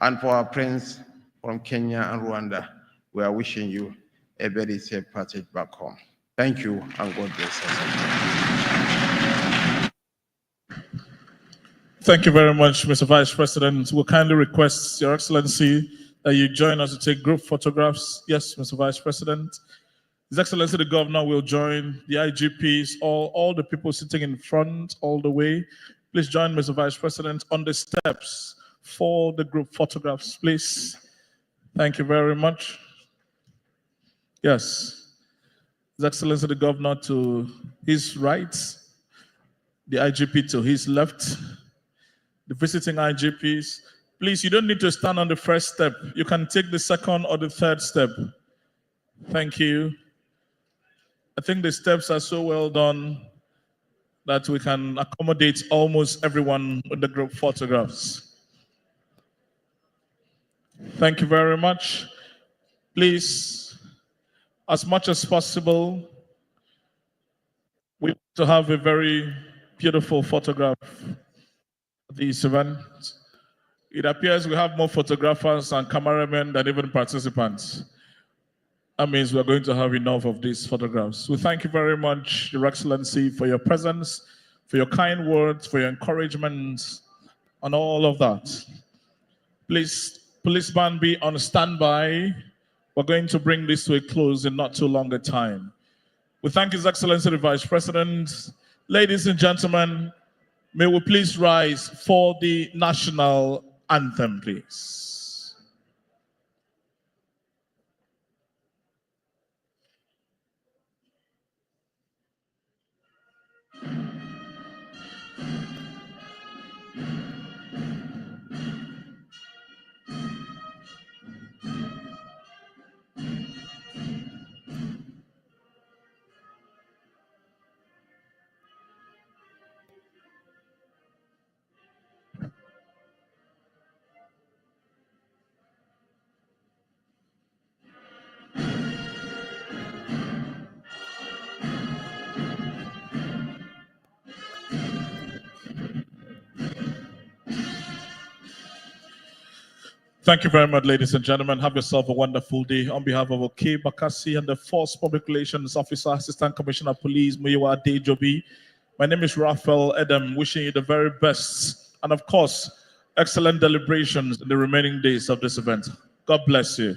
And for our friends from Kenya and Rwanda, we are wishing you a very safe passage back home. Thank you, and God bless us. Thank you very much, Mr. Vice President. We'll kindly request, Your Excellency, that you join us to take group photographs. Yes, Mr. Vice President. His Excellency, the Governor, will join the IGPs, all the people sitting in front all the way. Please join Mr. Vice President on the steps for the group photographs, please. Thank you very much. Yes. His Excellency the Governor to his right, the IGP to his left, the visiting IGPs. Please, you don't need to stand on the first step. You can take the second or the third step. Thank you. I think the steps are so well done that we can accommodate almost everyone with the group photographs. Thank you very much. Please, as much as possible, we want to have a very beautiful photograph of this event. It appears we have more photographers and cameramen than even participants. That means we're going to have enough of these photographs. We thank you very much, Your Excellency, for your presence, for your kind words, for your encouragement, and all of that. Please, policeman, be on standby. We're going to bring this to a close in not too long a time. We thank His Excellency the Vice President. Ladies and gentlemen, may we please rise for the national anthem, please. Thank you very much, ladies and gentlemen. Have yourself a wonderful day. On behalf of OK Bakassi and the Force Public Relations Officer, Assistant Commissioner of Police, Muyiwa Dejobi, my name is Raphael Edem, wishing you the very best. And of course, excellent deliberations in the remaining days of this event. God bless you.